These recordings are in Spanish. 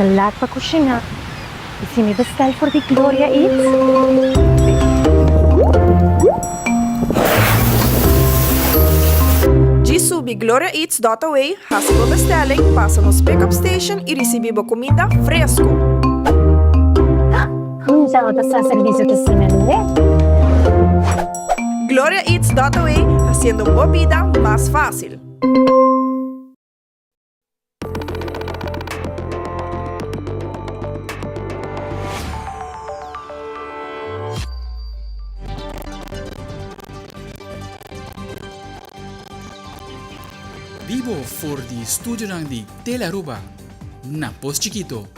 te laat para cocinar. E se me bestel voor die Gloria Eats? De subir gloriaeats.away, hace sua bestelling, passa nos pick-up station e recebe comida fresco. Já outra está serviço de semana, gloriaeats.away, haciendo boa vida mais fácil. Vivo voor die studio di Telaruba, na Pos Chiquito.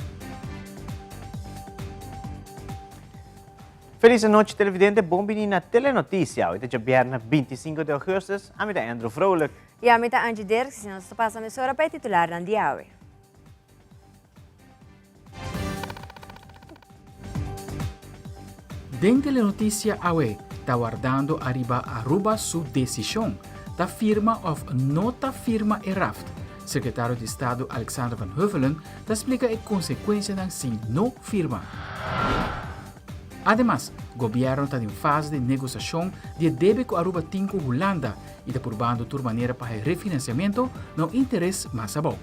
Feliz noite, televidente. Bom dia na Telenotícia. Hoje é viernes 25 de agosto. A mim é Andrew Vrolijk. E a mim é Angie Dirks. Nós passamos a hora para titular na dia. Den Telenotícia Awe está guardando arriba Aruba sua decisão da firma of nota firma Eraft. Secretário de Estado Alexander Van Huffelen explica a consequência da sim não firma. Además, o governo está em fase de negociação de débito com Aruba 5 Holanda e está probando de maneira para refinanciamento no interesse mais bom.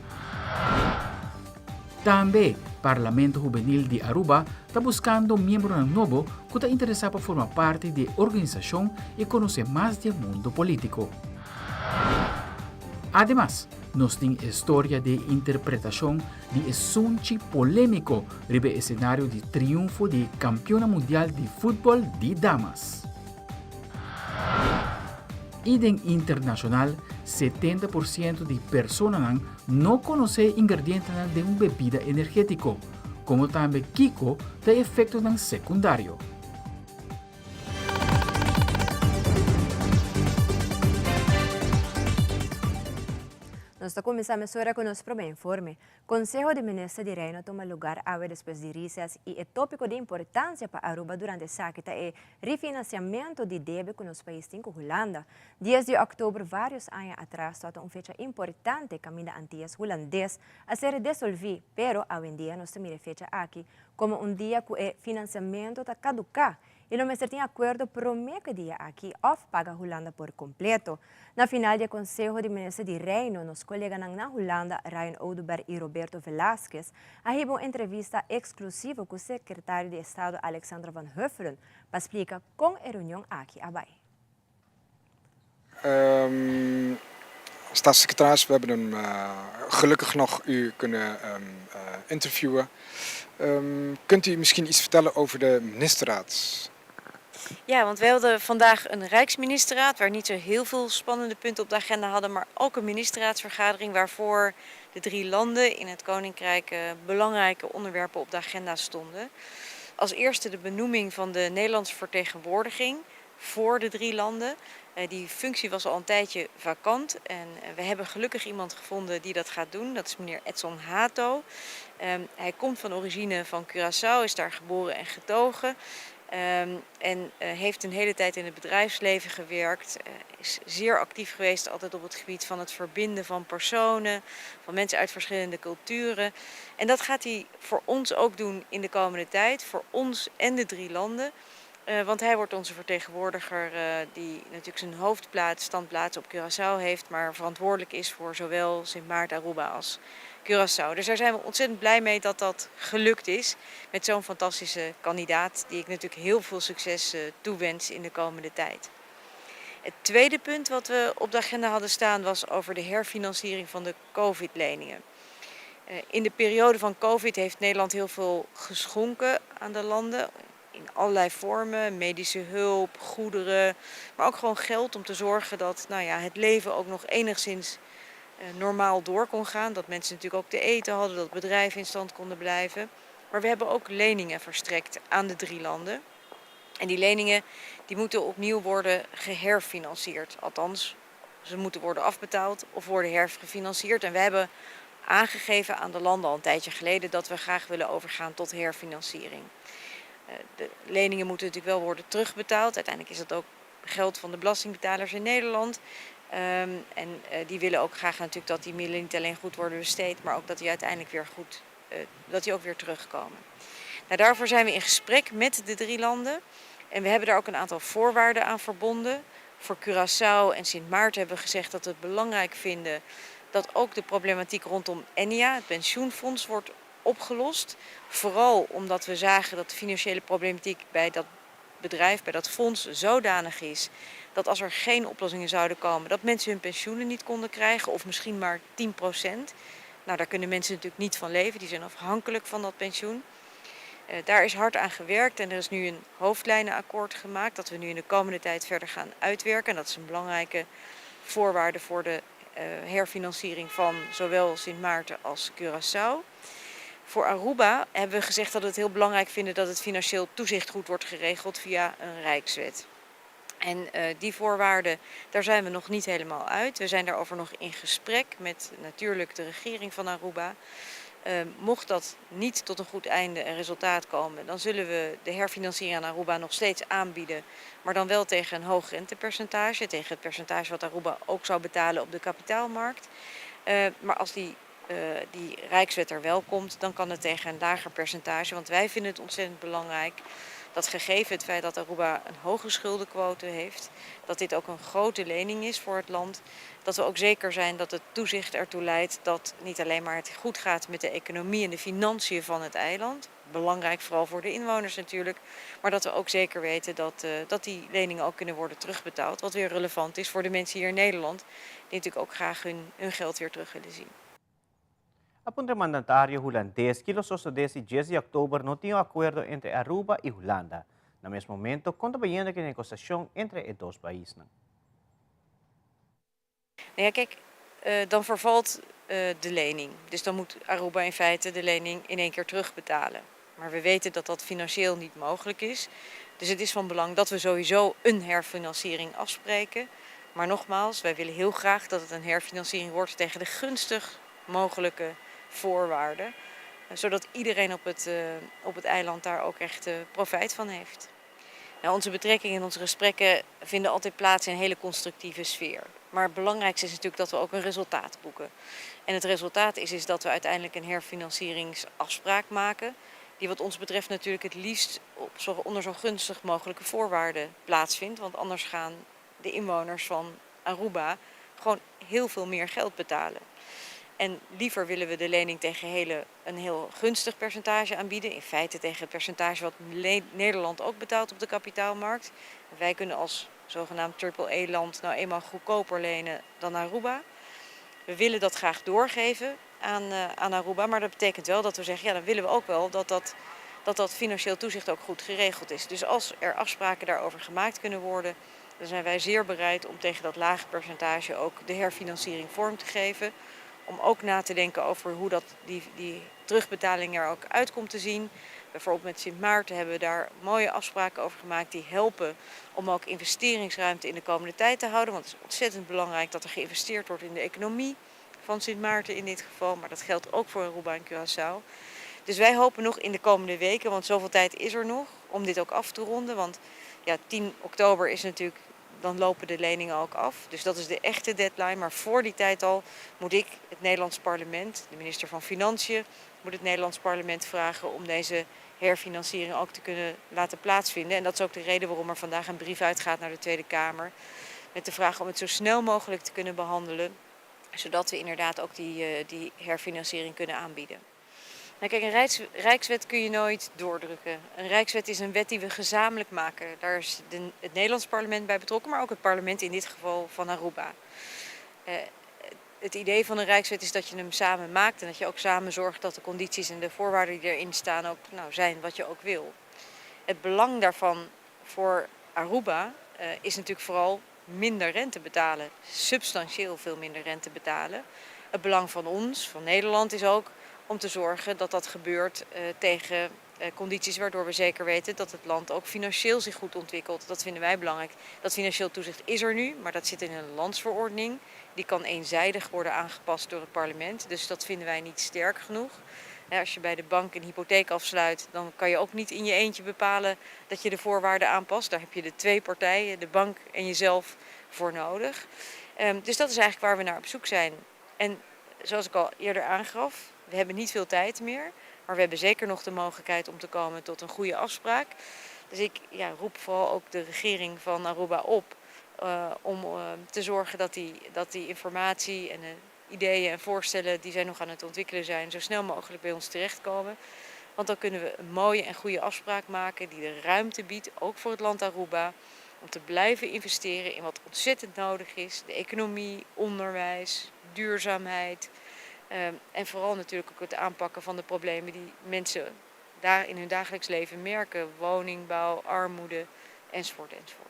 Também, o Parlamento Juvenil de Aruba está buscando membro novo que está interessado para formar parte da organização e conhecer mais do mundo político. Además, nós temos história de interpretação de assunto polêmico sobre o cenário de triunfo de campeona mundial de futebol de damas. E em internacional, 70% de pessoas não conhecem ingredientes de uma bebida energética, como também Kiko tem efeitos secundários. Nós começamos agora com o nosso primeiro informe. Consejo de Ministros de Reino toma lugar agora depois de risas e o tópico de importância para Aruba durante a sequía é refinanciamento de débito com os países com Holanda. 10 de outubro, vários anos atrás, toda uma fecha importante caminho antigas holandês a ser dissolvido, pero hoje em dia nós temos a fecha aqui como dia que o financiamento está caducar. E o ministro tem acordo promete dia aqui of paga Holanda por completo. Na final do Conselho de Ministros de Reino, nos colegas na Holanda, Ryan Oudeberg e Roberto Velasquez, arribam uma entrevista exclusiva com o secretário de Estado Alexander Van Huffelen para explicar como a reunião aqui abai. Staatssecretaris, we hebben hem gelukkig nog u kunnen interviewen. Kunt u misschien iets vertellen over de ministerraad? Ja, want we hadden vandaag een Rijksministerraad waar niet zo heel veel spannende punten op de agenda hadden, maar ook een ministerraadsvergadering waarvoor de 3 landen in het Koninkrijk belangrijke onderwerpen op de agenda stonden. Als eerste de benoeming van de Nederlandse vertegenwoordiging voor de 3 landen. Die functie was al een tijdje vakant en we hebben gelukkig iemand gevonden die dat gaat doen. Dat is meneer Edson Hato. Hij komt van origine van Curaçao, is daar geboren en getogen. En heeft een hele tijd in het bedrijfsleven gewerkt. Is zeer actief geweest altijd op het gebied van het verbinden van personen, van mensen uit verschillende culturen. En dat gaat hij voor ons ook doen in de komende tijd, voor ons en de 3 landen. Want hij wordt onze vertegenwoordiger die natuurlijk zijn standplaats op Curaçao heeft, maar verantwoordelijk is voor zowel Sint Maarten, Aruba als Curaçao. Dus daar zijn we ontzettend blij mee dat dat gelukt is met zo'n fantastische kandidaat die ik natuurlijk heel veel succes toewens in de komende tijd. Het tweede punt wat we op de agenda hadden staan was over de herfinanciering van de COVID-leningen. In de periode van COVID heeft Nederland heel veel geschonken aan de landen. In allerlei vormen, medische hulp, goederen, maar ook gewoon geld om te zorgen dat het leven ook nog enigszins normaal door kon gaan. Dat mensen natuurlijk ook te eten hadden, dat bedrijven in stand konden blijven. Maar we hebben ook leningen verstrekt aan de 3 landen. En die leningen die moeten opnieuw worden geherfinancierd. Althans, ze moeten worden afbetaald of worden herfinancierd. En we hebben aangegeven aan de landen al een tijdje geleden dat we graag willen overgaan tot herfinanciering. De leningen moeten natuurlijk wel worden terugbetaald. Uiteindelijk is dat ook geld van de belastingbetalers in Nederland. Die willen ook graag natuurlijk dat die middelen niet alleen goed worden besteed, maar ook dat die uiteindelijk weer goed dat die ook weer terugkomen. Nou, daarvoor zijn we in gesprek met de 3 landen. En we hebben daar ook een aantal voorwaarden aan verbonden. Voor Curaçao en Sint Maarten hebben we gezegd dat we het belangrijk vinden dat ook de problematiek rondom ENIA, het pensioenfonds, wordt opgelost. Vooral omdat we zagen dat de financiële problematiek bij dat bedrijf, bij dat fonds, zodanig is dat als er geen oplossingen zouden komen, dat mensen hun pensioenen niet konden krijgen of misschien maar 10%. Nou, daar kunnen mensen natuurlijk niet van leven, die zijn afhankelijk van dat pensioen. Daar is hard aan gewerkt en er is nu een hoofdlijnenakkoord gemaakt dat we nu in de komende tijd verder gaan uitwerken. En dat is een belangrijke voorwaarde voor de herfinanciering van zowel Sint Maarten als Curaçao. Voor Aruba hebben we gezegd dat we het heel belangrijk vinden dat het financieel toezicht goed wordt geregeld via een rijkswet. En die voorwaarden, daar zijn we nog niet helemaal uit. We zijn daarover nog in gesprek met natuurlijk de regering van Aruba. Mocht dat niet tot een goed einde en resultaat komen, dan zullen we de herfinanciering aan Aruba nog steeds aanbieden. Maar dan wel tegen een hoog rentepercentage, tegen het percentage wat Aruba ook zou betalen op de kapitaalmarkt. Maar als die rijkswet er wel komt, dan kan het tegen een lager percentage. Want wij vinden het ontzettend belangrijk dat gegeven het feit dat Aruba een hoge schuldenquote heeft, dat dit ook een grote lening is voor het land, dat we ook zeker zijn dat het toezicht ertoe leidt dat niet alleen maar het goed gaat met de economie en de financiën van het eiland, belangrijk vooral voor de inwoners natuurlijk, maar dat we ook zeker weten dat die leningen ook kunnen worden terugbetaald, wat weer relevant is voor de mensen hier in Nederland, die natuurlijk ook graag hun geld weer terug willen zien. Apunta o mandatário holandês que los desde 10 de outubro não tinham acordo entre Aruba e Holanda. No mesmo momento, conta bem que a negociação entre os dois países. Nou ja, kijk, dan vervalt de lening. Dus dan moet Aruba in feite de lening in 1 keer terugbetalen. Maar we weten dat dat financieel niet mogelijk is. Dus het is van belang dat we sowieso een herfinanciering afspreken. Maar nogmaals, wij willen heel graag dat het een herfinanciering wordt tegen de gunstig mogelijke voorwaarden. Zodat iedereen op het eiland daar ook echt profijt van heeft. Nou, onze betrekkingen en onze gesprekken vinden altijd plaats in een hele constructieve sfeer. Maar het belangrijkste is natuurlijk dat we ook een resultaat boeken. En het resultaat is dat we uiteindelijk een herfinancieringsafspraak maken. Die wat ons betreft natuurlijk het liefst onder zo gunstig mogelijke voorwaarden plaatsvindt. Want anders gaan de inwoners van Aruba gewoon heel veel meer geld betalen. En liever willen we de lening tegen een heel gunstig percentage aanbieden. In feite tegen het percentage wat Nederland ook betaalt op de kapitaalmarkt. Wij kunnen als zogenaamd triple-A-land nou eenmaal goedkoper lenen dan Aruba. We willen dat graag doorgeven aan Aruba. Maar dat betekent wel dat we zeggen, ja, dan willen we ook wel dat financieel toezicht ook goed geregeld is. Dus als er afspraken daarover gemaakt kunnen worden, dan zijn wij zeer bereid om tegen dat lage percentage ook de herfinanciering vorm te geven. Om ook na te denken over hoe die terugbetaling er ook uit komt te zien. Bijvoorbeeld met Sint Maarten hebben we daar mooie afspraken over gemaakt die helpen om ook investeringsruimte in de komende tijd te houden. Want het is ontzettend belangrijk dat er geïnvesteerd wordt in de economie van Sint Maarten in dit geval. Maar dat geldt ook voor Aruba en Curaçao. Dus wij hopen nog in de komende weken, want zoveel tijd is er nog, om dit ook af te ronden. Want ja, 10 oktober is natuurlijk, dan lopen de leningen ook af. Dus dat is de echte deadline. Maar voor die tijd al moet ik het Nederlands parlement, de minister van Financiën, moet het Nederlands parlement vragen om deze herfinanciering ook te kunnen laten plaatsvinden. En dat is ook de reden waarom er vandaag een brief uitgaat naar de Tweede Kamer. Met de vraag om het zo snel mogelijk te kunnen behandelen. Zodat we inderdaad ook die herfinanciering kunnen aanbieden. Nou, kijk, een rijkswet kun je nooit doordrukken. Een rijkswet is een wet die we gezamenlijk maken. Daar is het Nederlands parlement bij betrokken, maar ook het parlement in dit geval van Aruba. Het idee van een rijkswet is dat je hem samen maakt en dat je ook samen zorgt dat de condities en de voorwaarden die erin staan ook zijn wat je ook wil. Het belang daarvan voor Aruba is natuurlijk vooral minder rente betalen. Substantieel veel minder rente betalen. Het belang van ons, van Nederland, is ook om te zorgen dat dat gebeurt tegen condities waardoor we zeker weten dat het land ook financieel zich goed ontwikkelt. Dat vinden wij belangrijk. Dat financieel toezicht is er nu, maar dat zit in een landsverordening. Die kan eenzijdig worden aangepast door het parlement. Dus dat vinden wij niet sterk genoeg. Als je bij de bank een hypotheek afsluit, dan kan je ook niet in je eentje bepalen dat je de voorwaarden aanpast. Daar heb je de 2 partijen, de bank en jezelf, voor nodig. Dus dat is eigenlijk waar we naar op zoek zijn. En zoals ik al eerder aangaf, we hebben niet veel tijd meer, maar we hebben zeker nog de mogelijkheid om te komen tot een goede afspraak. Dus ik roep vooral ook de regering van Aruba op om te zorgen dat die informatie en de ideeën en voorstellen die zij nog aan het ontwikkelen zijn, zo snel mogelijk bij ons terechtkomen. Want dan kunnen we een mooie en goede afspraak maken die de ruimte biedt, ook voor het land Aruba, om te blijven investeren in wat ontzettend nodig is. De economie, onderwijs, duurzaamheid en vooral natuurlijk ook het aanpakken van de problemen die mensen daar in hun dagelijks leven merken. Woningbouw, armoede, enzovoort, enzovoort.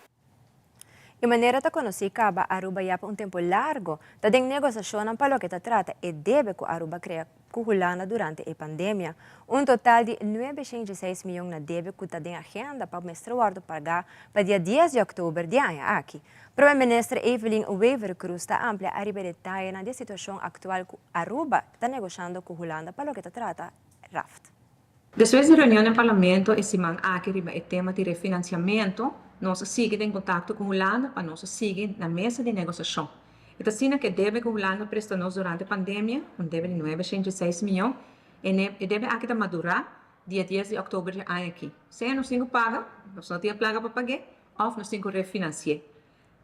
De maneira ta conocer Caba Aruba ya por tempo largo, ta den negociação para lo que ta trata e deve que Aruba crea com Holanda durante a pandemia. Total de 906 milhões na deve que ta den agenda para o mestre Eduardo pagar para dia 10 de outubro de ano aqui. Primeira-ministra Evelyn Wever Cruz ta amplia arriba detalhe na situação atual que Aruba ta negociando com Holanda para lo que ta trata RAFT. Depois da reunião no parlamento, esse man aqui riba o tema de refinanciamento, nós seguimos em contato com a Holanda para nós seguir na mesa de negociação. E assim que deve que a Holanda presta nós durante a pandemia, deve de 906 milhões, e deve aqui madurar dia 10 de outubro de ano aqui. Se nós temos paga, nós não temos plaga para pagar, ou nós temos que refinanciar.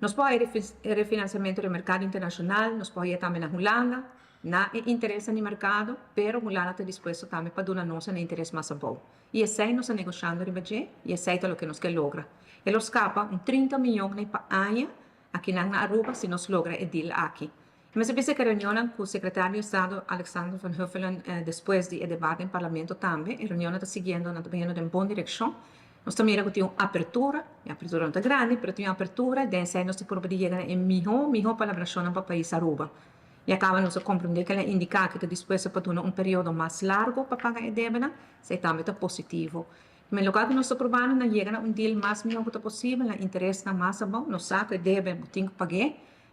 Nós podemos refinanciamento do mercado internacional, nós podemos ir também na Holanda, na interesse no mercado, pero Holanda está disposto também para dar nosso interesse mais bom. E assim nós estamos negociando ribaje, e assim é o que nós queremos lograr. Ele escapa 30 milhões por ano aqui na Aruba se nós logramos o deal aqui. Mas eu pensei que a reunião com o secretário de Estado Alexander Van Huffelen depois do debate no parlamento também, a reunião está seguindo na boa direção. Nós também temos abertura, a abertura não está grande, mas temos abertura, e daí nós temos que chegar em melhor colaboração para o país Aruba. E acabamos de compreender que ela indica que está disposto para dar período mais largo para pagar a dívida, isso também está positivo. Mas no lugar que nós estamos provando, nós chegamos a deal mais melhor que possível, o interesse está mais bom, nós sabemos que deve tem que pagar,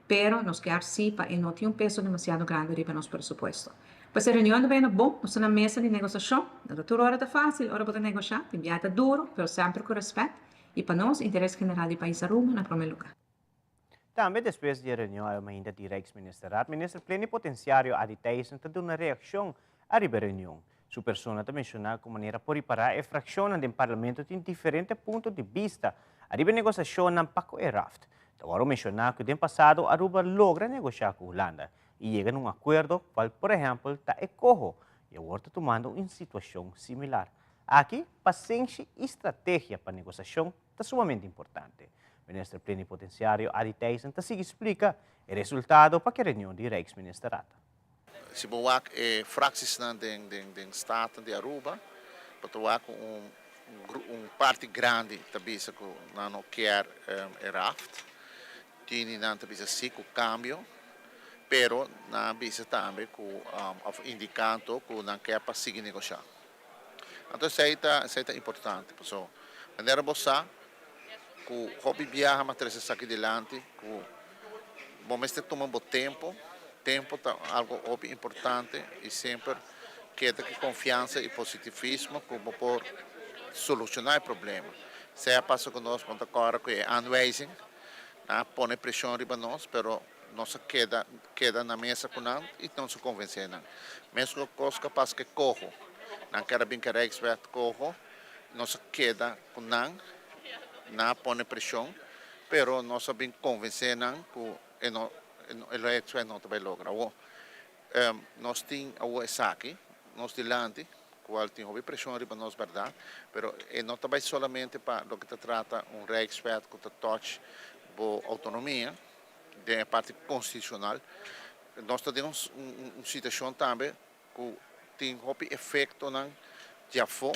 mas nós queremos sim para não ter peso demasiado grande para nosso presupuesto. Pois a reunião também é bom, nós estamos na mesa de negociação, a toda hora está fácil, a hora para negociar, está duro, mas sempre com respeito, e para nós, o interesse general do país Aruba, no primeiro lugar. Também depois da reunião ainda do Rijksministeraat, ministro plenipotenciário Adi Thijssen te doen een reactie à reunião. Sua persona te mencionou como maneira por reparar a fração do parlamento em diferentes pontos de vista. A negociação não Paco e RAFT. Agora mencionou que no passado Aruba logra negociar com a Holanda e chega a acordo, qual por exemplo está ecojo e agora está tomando uma situação similar. Aqui, paciência e estratégia para a negociação é sumamente importante. O ministro plenipotenciário Adi Thijssen te explica o resultado para a reunião do Rijksministeraat. Se boak fracties na den staten de Aruba, para parte grande tabisa que não quer RAFT, tinha na tabisa sim o cambio, pero na bisa também com indicando que não quer para seguir negociar. Então isso é importante, pessoal. Maneira bossa, que hobby viaja matriz aqui delante, que momento toma bom tempo é algo importante e sempre queda que confiança e positivismo como por solucionar o problema. Se é passo que nós vamos agora que é anweising, põe pressão riba nós, pero nós queda na mesa com nós e não se convencer não. Mesmo coisa capaz que corro, não quero bem que Rijkswet corro, nós queda com nós, não põe pressão, pero nós bem convencer não que el hecho no te va a lograr. Nós temos aqui, nós delante, qual tem uma pressão para nós, verdade, pero não está somente para o que se trata Rijkswet que toca a autonomia, da parte constitucional. Nós temos uma situação também que tem um efeito na JAFO,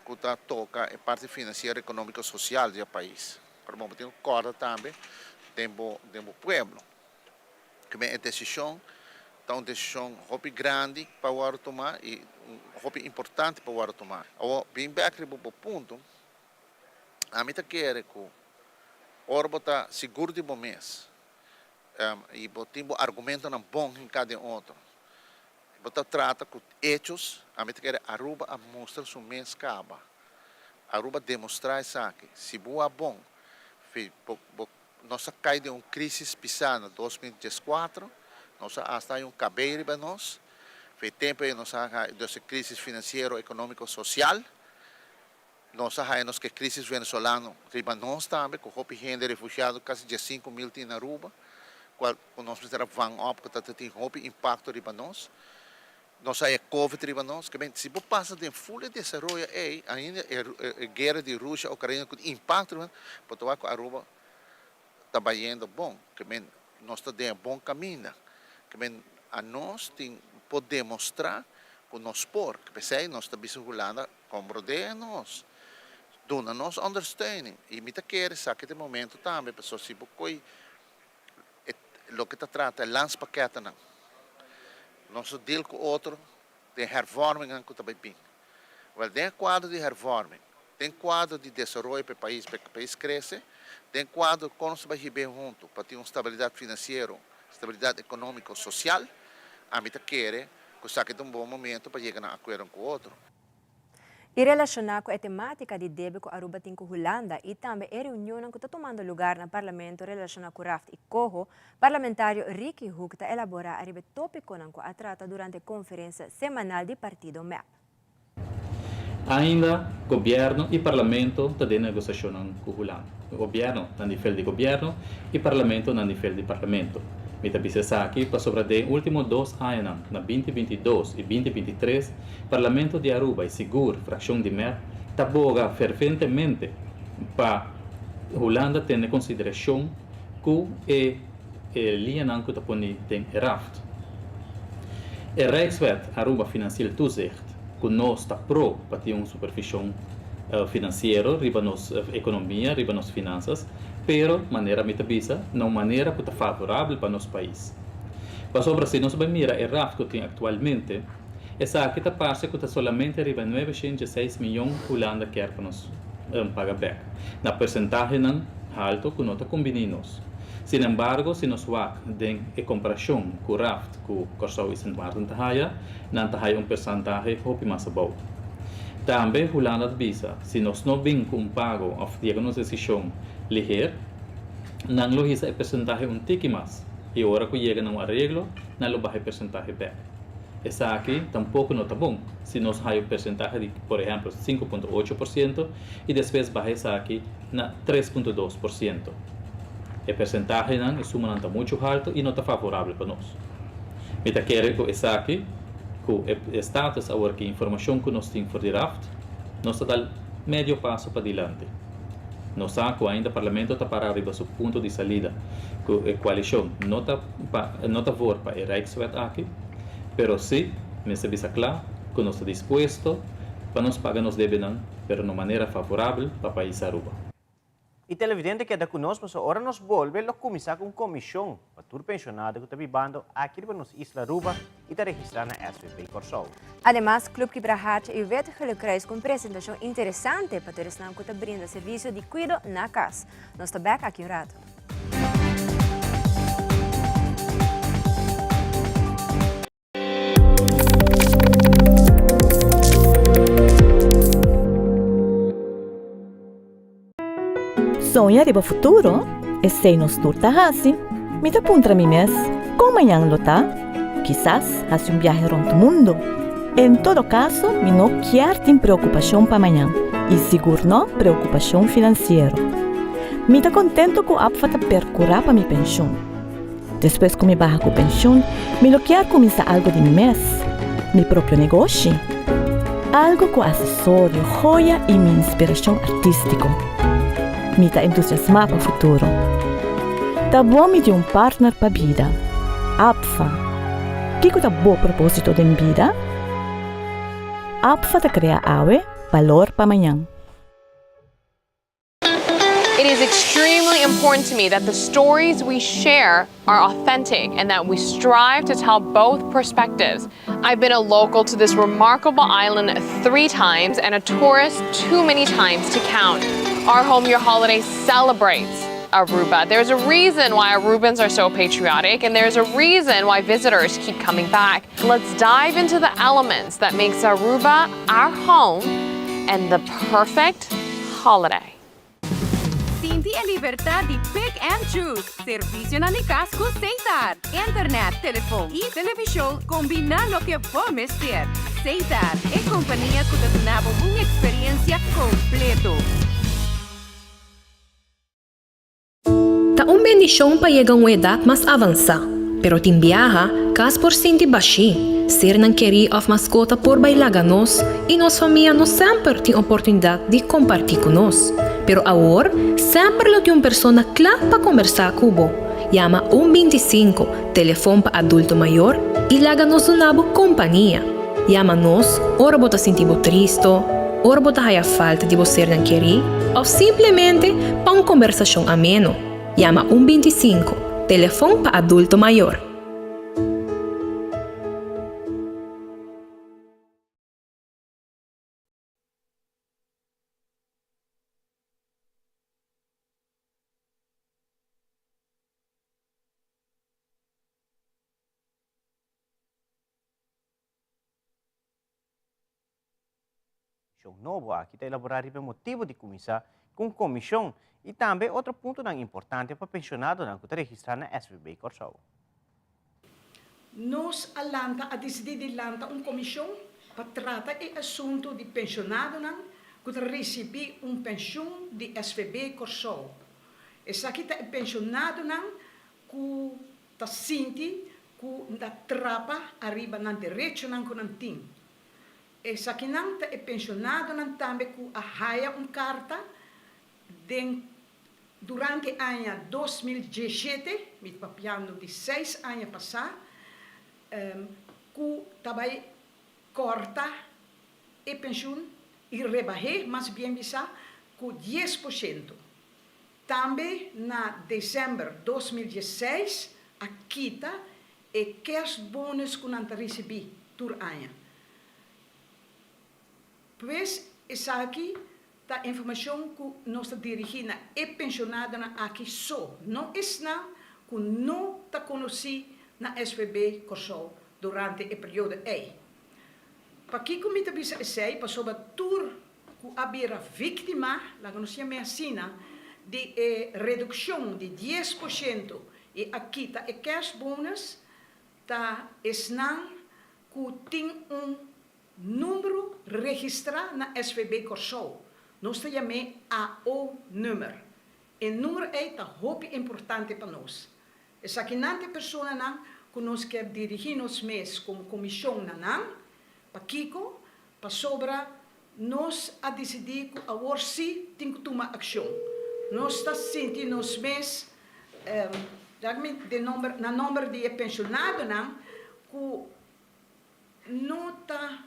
que toca a parte financeira, econômica e social do país. Por exemplo, tem corda também do povo. Que é decisão, então decisão muito grande para o tomar e muito importante para o tomar. Agora, bem back para o ponto, a mim quer que o orbo está seguro de bom mês e tem argumento não bom em cada outro. Você trata com hechos, a mim quer Aruba a mostrar seu mês acaba. Aruba demonstrar isso aqui. Se boa bom, nós caímos de uma crise pisada em 2014, nós está em um cabelo para nós, Foi tempo nós dessa crise financeira, econômica, social. Nós sabemos que a crise venezuelana riba nós também, com a gente refugiado quase de 5 mil na Aruba, qual nós precisamos van op que tem impacto riba nós. Nós aí Covid riba nós, que bem se passa de full desenvolvimento ainda a guerra de Rússia Ucrânia com impacto, porque a Aruba está indo bom, que bem nós está dando bom caminho, que bem a nós tem poder mostrar com nós por, que pensei nós está bisogulando como rodeia nós. Dona nós understanding e me quer sabe que momento também pessoas se bocoi lo que trata é lance paquete não nós deal com outro de hervorming que também bem well tem quadro de hervorming tem quadro de desenvolvimento para o país cresce tem quadro com nós vai bem junto para ter uma estabilidade financeira estabilidade econômica social a me quer que sabe que é bom momento para chegar a acordo com o outro. E relacionado com a temática de débito com Aruba tem com Holanda e também a reunião que está tomando lugar no Parlamento relacionado com Raft e Coho, parlamentário Ricky Hook está elaborar a tópico que a trata durante a conferência semanal do partido MEP. Ainda governo e parlamento estão em negociação com Holanda. O governo na nível de governo e parlamento na nível de parlamento. Mita aqui para sobre os últimos 2 anos, na 2022 e 2023, o Parlamento de Aruba e Seguro, fração de MEP, trabalha ferventemente para a Holanda ter em consideração que a linha que está pondo tem Raft. A Rijkswet Aruba Financieel Toezicht, que nós está pro para ter uma supervisão financeira, riba nossa economia, riba nossas finanças, pero maneira metabisa, não maneira que está favorável para nosso país. Para sobre se nós vamos mirar o RAF que tem atualmente, essa aqui está parte que está solamente riba 906 milhões Holanda quer para nós pagar back. Na percentagem não alto que nós combinamos. Sin embargo, se nós vamos em comparação com o RAF, com o Corsau e Sint Maarten Tahaya, não está percentagem hopi mais bom. Também Holanda visa, se nós não vem com pago ou digamos decisão ligeira, não logisa a percentagem tique mais. E agora que chega num arreglo, não lo baixa a percentagem back. Essa aqui tampouco não está bom. Se nós temos a percentagem de, por exemplo, 5,8% e depois baixa essa aqui na 3,2%. A percentagem não, a suma não está muito alta e não está favorável para nós. Meta quer que essa aqui, que o status agora que a informação que nós temos sobre Raft, nós está dando médio passo para adiante. Nós sabemos que ainda o Parlamento está para arriba do ponto de saída, que a coalição não está for para a Rijkswet aqui, mas sim, me se visa claro que nós estamos dispostos para nos pagar nos débitos, mas de maneira favorável para o país Aruba. E televidente que está conosco, agora nós volvemos a começar com comissão para todos os pensionados que estão vivendo aqui na Isla Aruba e está registrado na SVP Corsau. Además, Club Kibrahat e Vete Gelukkig com apresentação interessante para todos que estão brindando serviço de cuidado na casa. Nós estamos aqui um rato. Sonha riba futuro? E sei nos turta hasi? Me ta puntra mi mes? Como amanhã lota? Quizás hace um viaje rond o mundo. Em todo caso, me não quer ter preocupação para amanhã. E seguro não preocupação financeira. Me ta contento com a apfata percurar para mi pensão. Depois que me barra com pensão, me não quer começar algo de mi mes. Mi próprio negócio. Algo com acessório, joia e minha inspiração artística. Me está entusiasmado para o futuro. Tá bom me ter um partner para a vida. APFA. Que é o bom propósito da vida? APFA te cria valor para amanhã. It is extremely important to me that the stories we share are authentic and that we strive to tell both perspectives. I've been a local to this remarkable island 3 times and a tourist too many times to count. Our Home Your Holiday celebrates Aruba. There's a reason why Arubans are so patriotic, and there's a reason why visitors keep coming back. Let's dive into the elements that makes Aruba our home and the perfect holiday. Sinti a liberdade de pick and choose. Serviço na Nicasco Ceitar. Internet, telefone e televisão combina lo que vamos ter. Ceitar é companhia que te dá uma experiência completa. Ta un bendición pa llegar a una edad más avanzada, pero tin viaja, cas por sinti baixi, ser nan queri of mascota por bailar nos, e nos família não sempre tem oportunidade de compartilhar com nós. Pero agora, sempre lo tem uma pessoa clara para conversar com bo. Llama 125, telefone para adulto maior, e laga nos donabo companhia. Llama nos, ora bota sentir bo triste, ora bota a falta de você nan queri, ou simplesmente para uma conversação ameno. Llama 125, telefone para adulto maior. Novo aqui está elaborar o motivo de começar com comissão e também outro ponto importante para pensionado que registrar na SVB Corsol. Nós alanta a decidir de lançar uma comissão para tratar o assunto de pensionado que receber pensão de SVB Corsol. Essa aqui é pensionado que está sente que da trapa arriba na direito que não tem. Essa aqui é pensionado também que arraia carta durante o ano 2017, me papiando de 6 anos passados, que também corta a pensão e rebaixar, mas bem bisa, com 10%. Também, na dezembro de 2016, a quita e cash bônus que não recebi por ano. Pois, essa aqui é a informação que nós dirigimos e pensionado aqui só. Não é nada que não está conhecido na SVB Corsol durante o período E. Para que como está bisa esse, para sobretudo que havia vítima, lá que nós chamamos assim, de redução de 10% e aqui está o cash bonus, está esnan que tem número registrado na SVB Corsol. Nós chamamos AO número. E o número é muito importante para nós. Essa aqui não é pessoa que nós queremos dirigir nos mês como comissão para Kiko, para sobra nós a decidir que agora sim tem que tomar ação. Nós estamos sentindo nos mês na número de pensionados que não está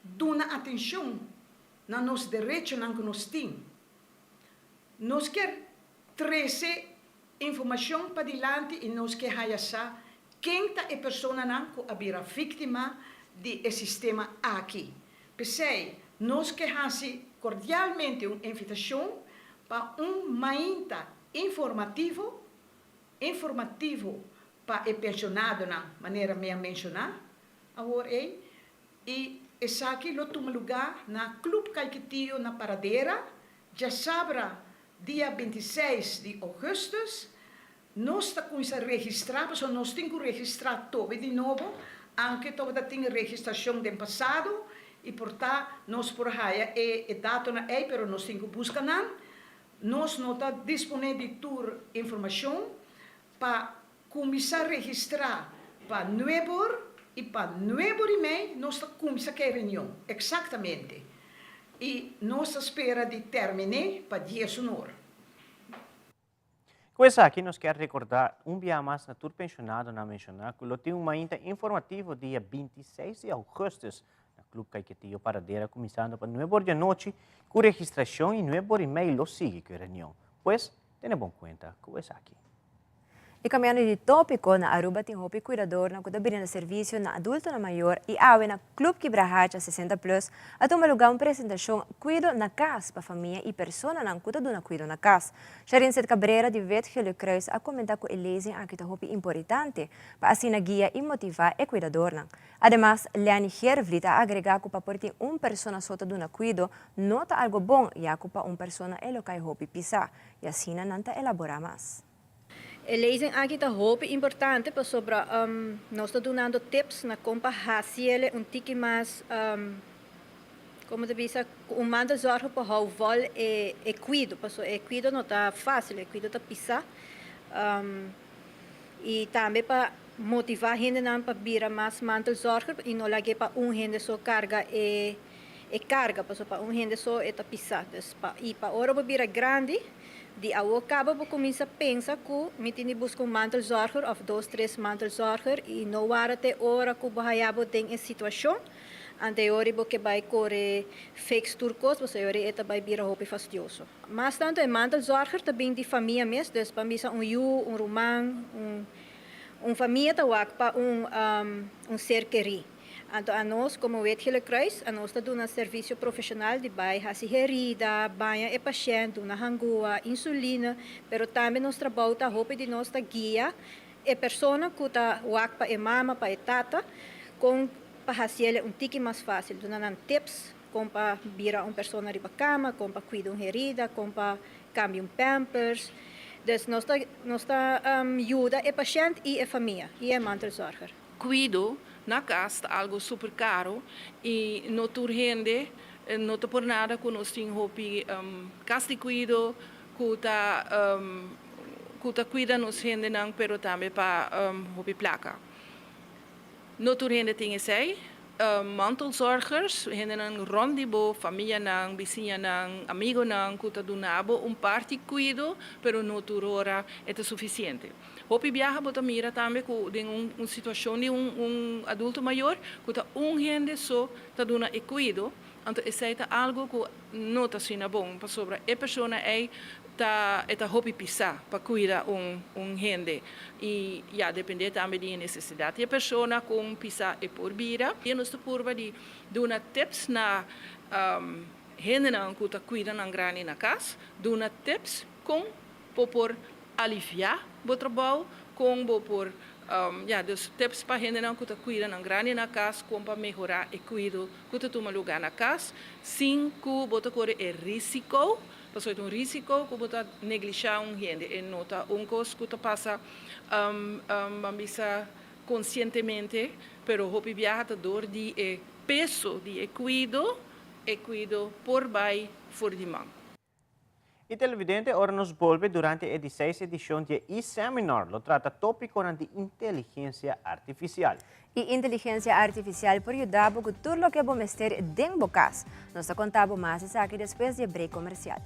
dando atenção na nos direitos que nós temos. Nós queremos trazer informação para diante e nós queremos saber quem é a pessoa que havia vítima do sistema aqui. Pensei, nós queremos cordialmente uma invitação para mainta informativo para o pensionado na maneira meia mencionar, agora e essa aqui lo toma lugar na Clube Caiquetillo na Paradeira, já sabra dia 26 de agosto, nós estamos a registrar, porque nós temos que registrar tudo de novo, anche toda tem registração do passado, e portanto, nós por aí é data na mas nós temos que buscar nós não está disponível de toda informação para começar a registrar para novembro e para novembro e meio nós começamos a reunião, exatamente. E nós espera de terminar para 10 horas. Com essa aqui, nós queremos recordar dia mais na Tour Pensionado na mencionar que tem uma inta informativo dia 26 de agosto na Clube Caiquetillo Paradeira, começando para 9 horas da noite, com registração e 9 horas e meia lo sigue com a reunião. Pois, tenha bom conta com essa aqui. E caminhando de tópico, na Aruba tem hopi cuidador na kuda brinda serviço na adulto na maior e awe na Club Kibrahacha 60 plus at lugar uma apresentação cuido na casa para família e persona na kuda do na cuido na casa. Sharin Set Cabrera de Vet Gelo Kruis a comentar com eles a que hopi importante para assim na guia e motivar e cuidador na. Además, Leani Hervlit a agregar que para portar persona sota do na cuido nota algo bom e a para persona é local hopi pisar e assim nanta elaborar mais. Lezen aqui está hope importante para sobre nós estamos dando tips na como fazer tiki mais como te disse manda zorgo para how vol e cuido porque cuido não está fácil cuido está pisar e também para motivar gente não para vir mais mantel zorgo e não lage para gente só carga e carga para gente só está pisar e para hora para vir grande de ao cabo para começar a pensar que me tem buscar mantelzorger of 2, 3 mantelzorger e não até hora que bahayabo tem em situação anterior porque vai correr fix turcos você ora eta vai vir hope fastidioso mas tanto é mantelzorger também de família mesmo dus para mim romang família tá para ser querido. Então, a nós, como Wetgele Kruis, a nós estamos um serviço profissional de bairro, assim, herida, banha e paciente, uma hangua, insulina, pero também nós trabalhamos a roupa de nossa guia, e pessoa que está para a mama, para a tata, com para fazer tiki mais fácil, dando tips, como para virar uma pessoa na cama, como para cuidar uma herida, como para cambiar pampers. Então, nós ajuda a paciente e a família, e a mantelzorger. Cuido na casa algo super caro e não urgente não por nada que nós temos hopi casa de cuido que cuida nos gente não pero também para hopi placa não urgente tem esse mantelzorgers gente não rondibo família não vizinha não amigo não que do nabo parte cuido pero não hora é suficiente. Hopi viaja bota mira também com uma situação de adulto maior que tá gente só tá dando cuido então isso é algo que não tá sendo bom para sobre a pessoa tá hopi pisar para cuidar gente e já depende também da necessidade a pessoa com pisar e por vida e nós por de dar tips na gente não que tá cuidando na grande na casa dar tips com por aliviar o trabalho com por dos tips para gente não que cuida na grande na casa como para melhorar e cuido que toma lugar na casa sem que bota correr risco porque é risco que bota negligenciar gente e nota coisa que passa conscientemente pero hopi viaja dor de peso de cuido por vai for de mão. E televidente, ora nos volve durante a 16ª edição de e-seminar, lo trata tópico de inteligência artificial. E inteligência artificial por ajudar a tudo o que vamos ter dentro do caso. Nós contamos mais isso aqui depois de break comercial.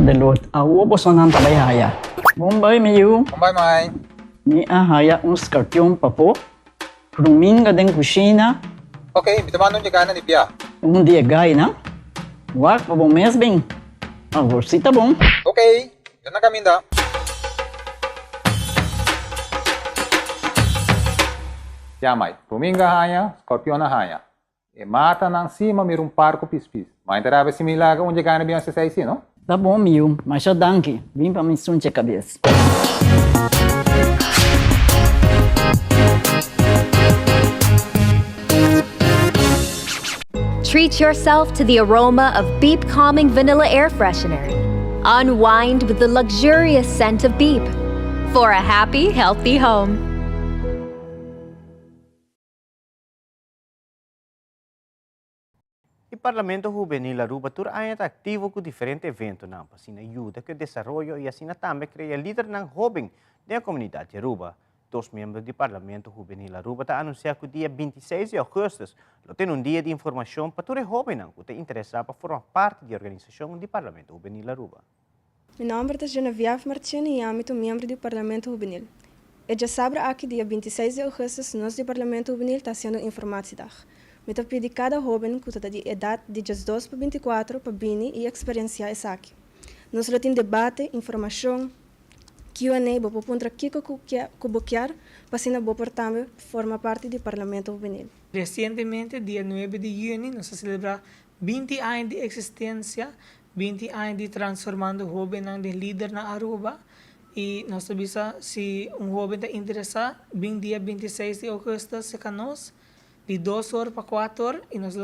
Delot, ako po ng tabayhaya. Bombay, Mayu. Bombay, May. Ni ahaya uns kartyon pa po. Prumin ka din kusina. Okay, bitaman niya ka na ni Pia. Dia gay na. Wak pa bong mesbing. Sita bong. Okay, yan na kami da. Pia, May. Prumin ka haya, skorpion na haya. E mata ng sima mirong parko pispis. Mainterava si Milaga onde ka na biyan sa saisi, no? Tá bom, Miu, mas já danke. Vim para me sunte a cabeça. Treat yourself to the aroma of Beep Calming Vanilla Air Freshener. Unwind with the luxurious scent of Beep for a happy, healthy home. O Parlamento Juvenil Aruba tur ainda ativo com diferentes eventos para ajuda que o desenvolvimento e assim também cria líder ng hobing da comunidade Aruba. Dos membros do Parlamento Juvenil Aruba ta anunciar que o dia 26 de agosto tem um dia de informação para todos os jovens que estão interessados para formar parte da organização do Parlamento Juvenil Aruba. Meu nome é Genevieve Martini e eu membro do Parlamento Juvenil. E já sabe aqui, dia 26 de agosto, nosso Parlamento Juvenil está sendo informado. Eu pedi cada jovem que está de idade de 12 para 24 para vir e experienciar isso aqui. Nós temos debate, informação, Q&A, para poder cuboquear, para ser boa também forma parte do Parlamento Juvenil. Recentemente, dia 9 de junho, nós celebramos 20 anos de existência, 20 anos de transformando o jovem de líder na Aruba. E nós sabemos se jovem está interessado, bem dia 26 de agosto, se conosco, de 2 horas para 4 horas, e nós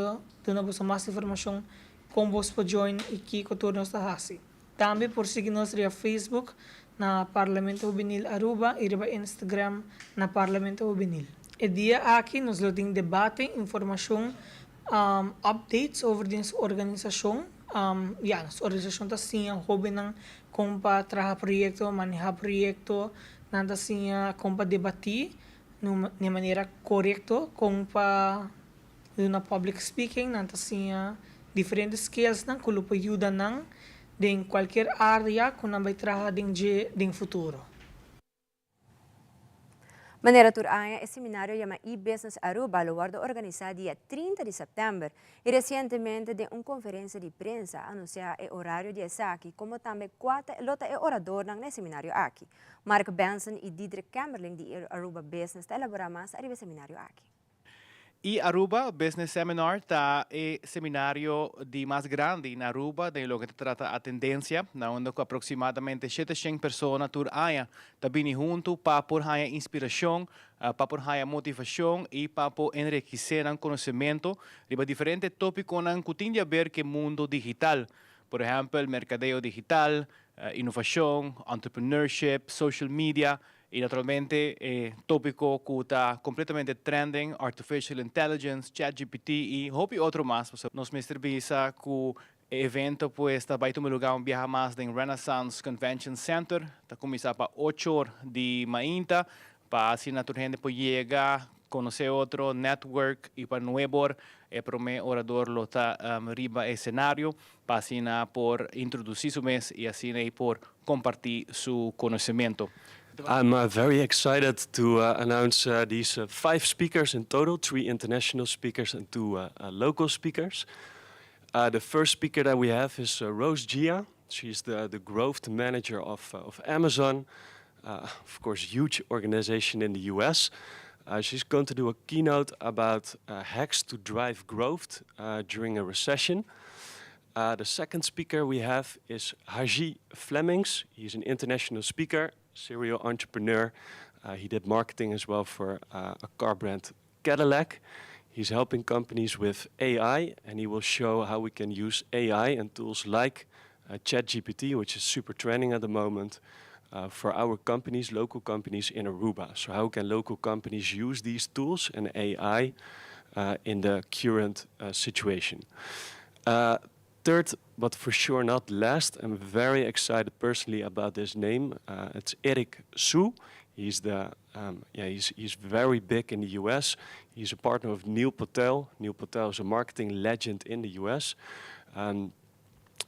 damos mais informação como você pode join e que cultura nós está fazendo. Também por seguir nós no Facebook, na Parlamento Juvenil Aruba e no Instagram na Parlamento Juvenil. E dia aqui nós temos debate, informação, updates sobre nossa organização. Nossa organização está assim, jovem como para trabalhar projeto, manejar projeto, nada assim, como para debater de maneira correta, como para na public speaking, nada assim, diferentes skills que nos ajudam em qualquer área que nós vamos trabalhar no futuro. Maneira Turaya, o seminário chama e-Business Aruba, lugar organizado dia 30 de setembro e recentemente de uma conferência de prensa anunciar o horário de aqui, como também lota é orador no seminário aqui. Mark Benson e Diedrich Kammerling de Aruba Business elaborar mais sobre o seminário aqui. E Aruba Business Seminar está é seminário de mais grande na Aruba, de lo que trata a tendência, onde aproximadamente 700 pessoas tur aya tá vindo junto para por haya inspiração, para por haya motivação e para por enriquecer o conhecimento de diferentes tópicos que tem a ver com o mundo digital. Por exemplo, mercadeo digital, inovação, entrepreneurship, social media. E naturalmente, tópico que está completamente trending, Artificial Intelligence, ChatGPT e houve outro mais. Nós me serviça que o evento pues vai tomar lugar viaja mais em Renaissance Convention Center. Está começando para 8 horas de manhã, para assim a gente pode chegar, conhecer outro network e para novo para o orador lota riba escenário, para assim por introduzir su mês e assim por compartilhar su conhecimento. I'm very excited to announce these 5 speakers in total, 3 international speakers and 2 local speakers. The first speaker that we have is Rose Gia. She's the growth manager of Amazon, of course, huge organization in the US. She's going to do a keynote about hacks to drive growth during a recession. The second speaker we have is Haji Flemings. He's an international speaker, serial entrepreneur. He did marketing as well for a car brand, Cadillac. He's helping companies with AI, and he will show how we can use AI and tools like ChatGPT, which is super trending at the moment, for our companies, local companies in Aruba. So how can local companies use these tools and AI in the current situation? Third, but for sure not last, I'm very excited personally about this name. It's Eric Su. He's he's very big in the US. He's a partner of Neil Patel. Neil Patel is a marketing legend in the US.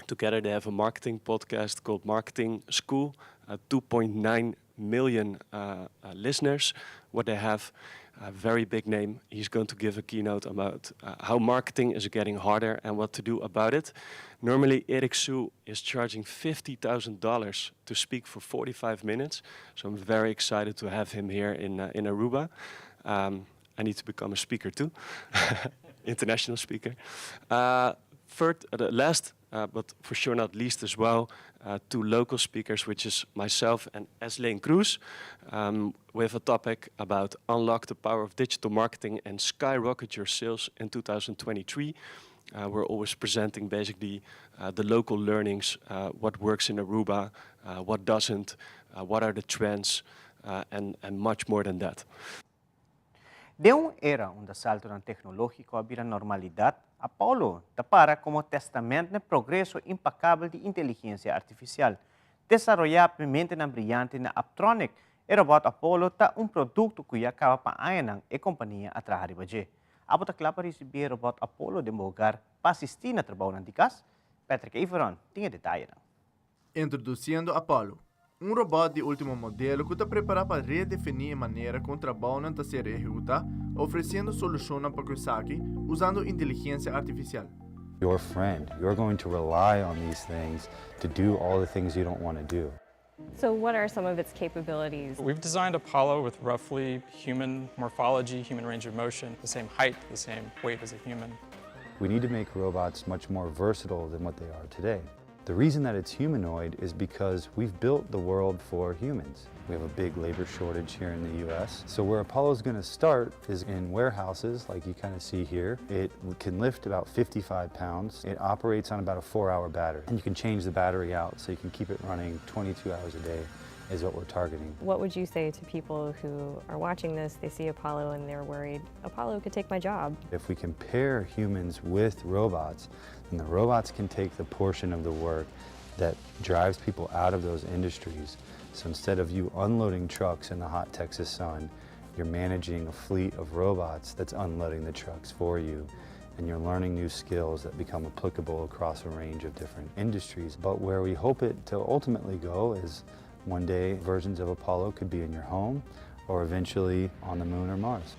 Together they have a marketing podcast called Marketing School. 2.9 million listeners. What they have. A very big name. He's going to give a keynote about how marketing is getting harder and what to do about it. Normally, Eric Su is charging $50,000 to speak for 45 minutes. So I'm very excited to have him here in Aruba. I need to become a speaker too, international speaker. Last, but for sure not least as well, 2 local speakers, which is myself and Eslane Cruz. We have a topic about unlock the power of digital marketing and skyrocket your sales in 2023. We're always presenting basically the local learnings, what works in Aruba, what doesn't, what are the trends, and much more than that. De era onde salto tecnológico había normalidad, Apollo para como testamento de progreso impecável de inteligência artificial. Desarrollar mente brillante na Aptronic E robot Apollo ta un produto kuya kawa paayan ng kompanija a trabalhar ibaje. Abo ta klapa receber robot Apollo de mogar pasistir na trabalho ng dikas. Patrick Everon tinha detalhe não. Introduzindo Apollo, robot de último modelo que está preparado para redefinir a maneira como o trabalho está sendo executado, oferecendo soluções para o saque usando inteligência artificial. Your friend, you're going to rely on these things to do all the things you don't want to do. So what are some of its capabilities? We've designed Apollo with roughly human morphology, human range of motion, the same height, the same weight as a human. We need to make robots much more versatile than what they are today. The reason that it's humanoid is because we've built the world for humans. We have a big labor shortage here in the US. So where Apollo's going to start is in warehouses, like you kind of see here. It can lift about 55 pounds. It operates on about a 4-hour battery. And you can change the battery out so you can keep it running 22 hours a day is what we're targeting. What would you say to people who are watching this, they see Apollo and they're worried, Apollo could take my job? If we can pair humans with robots, then the robots can take the portion of the work that drives people out of those industries. So instead of you unloading trucks in the hot Texas sun, you're managing a fleet of robots that's unloading the trucks for you. And you're learning new skills that become applicable across a range of different industries. But where we hope it to ultimately go is one day versions of Apollo could be in your home or eventually on the moon or Mars.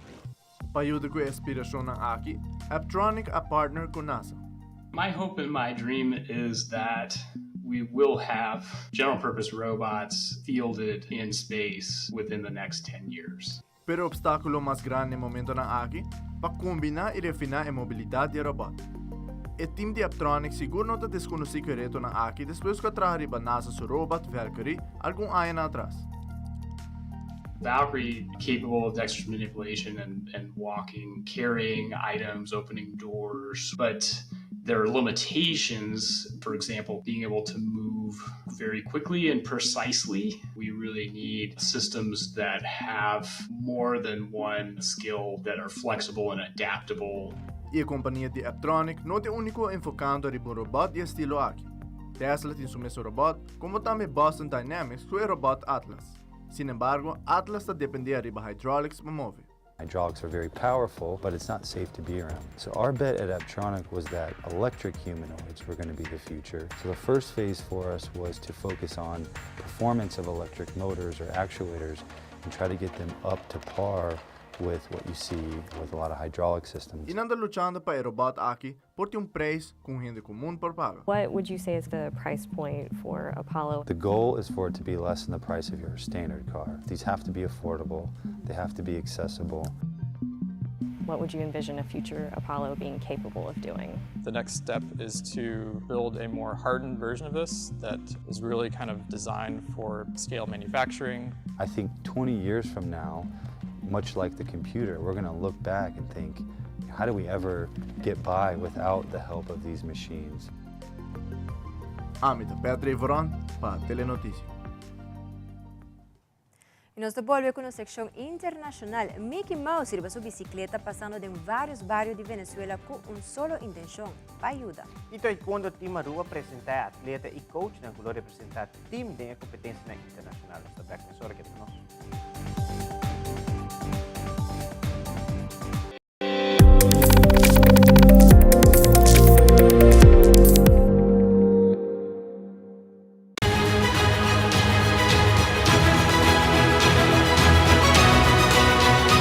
Payuda ko inspirasyon ng Aki, Apptronik a partner ko NASA. My hope and my dream is that we will have general purpose robots fielded in space within the next 10 years. Pero obstáculo mas grande momento ng Aki, pakumbina e refinar a mobilidade de robot. O team de Apptronik siguro não está desconhecido o reto ng Aki depois que trabalhar para NASA su robot Valkyrie algum ano atrás. Valkyrie, capable of dexterous manipulation and walking, carrying items, opening doors, but there are limitations, for example, being able to move very quickly and precisely. We really need systems that have more than one skill, that are flexible and adaptable. E a companhia de Apptronik não é único enfocando em robot de estilo Aki. Tesla tem su mesmo robot, como também Boston Dynamics com o robot Atlas. Sin embargo, Atlas está dependendo de hydraulics para mover. Hydraulics are very powerful, but it's not safe to be around. So our bet at Apptronik was that electric humanoids were going to be the future. So the first phase for us was to focus on performance of electric motors or actuators and try to get them up to par with what you see with a lot of hydraulic systems. Inanda luchando para robot Aki por preço com gente comum por paga. What would you say is the price point for Apollo? The goal is for it to be less than the price of your standard car. These have to be affordable. They have to be accessible. What would you envision a future Apollo being capable of doing? The next step is to build a more hardened version of this that is really kind of designed for scale manufacturing. I think 20 years from now, much like the computer, we're going to look back and think, how do we ever get by without the help of these machines? Amita Patrick Everon para Telenotícias. E nos devolve com a secção internacional. Mickey Mouse iba sua bicicleta passando em vários bairros de Venezuela com solo intenção, para ajudar. Ito ay quando Team Aruba apresenta atleta e coach ng gulo representar team de competência na internacional. Sa back na sora kita no.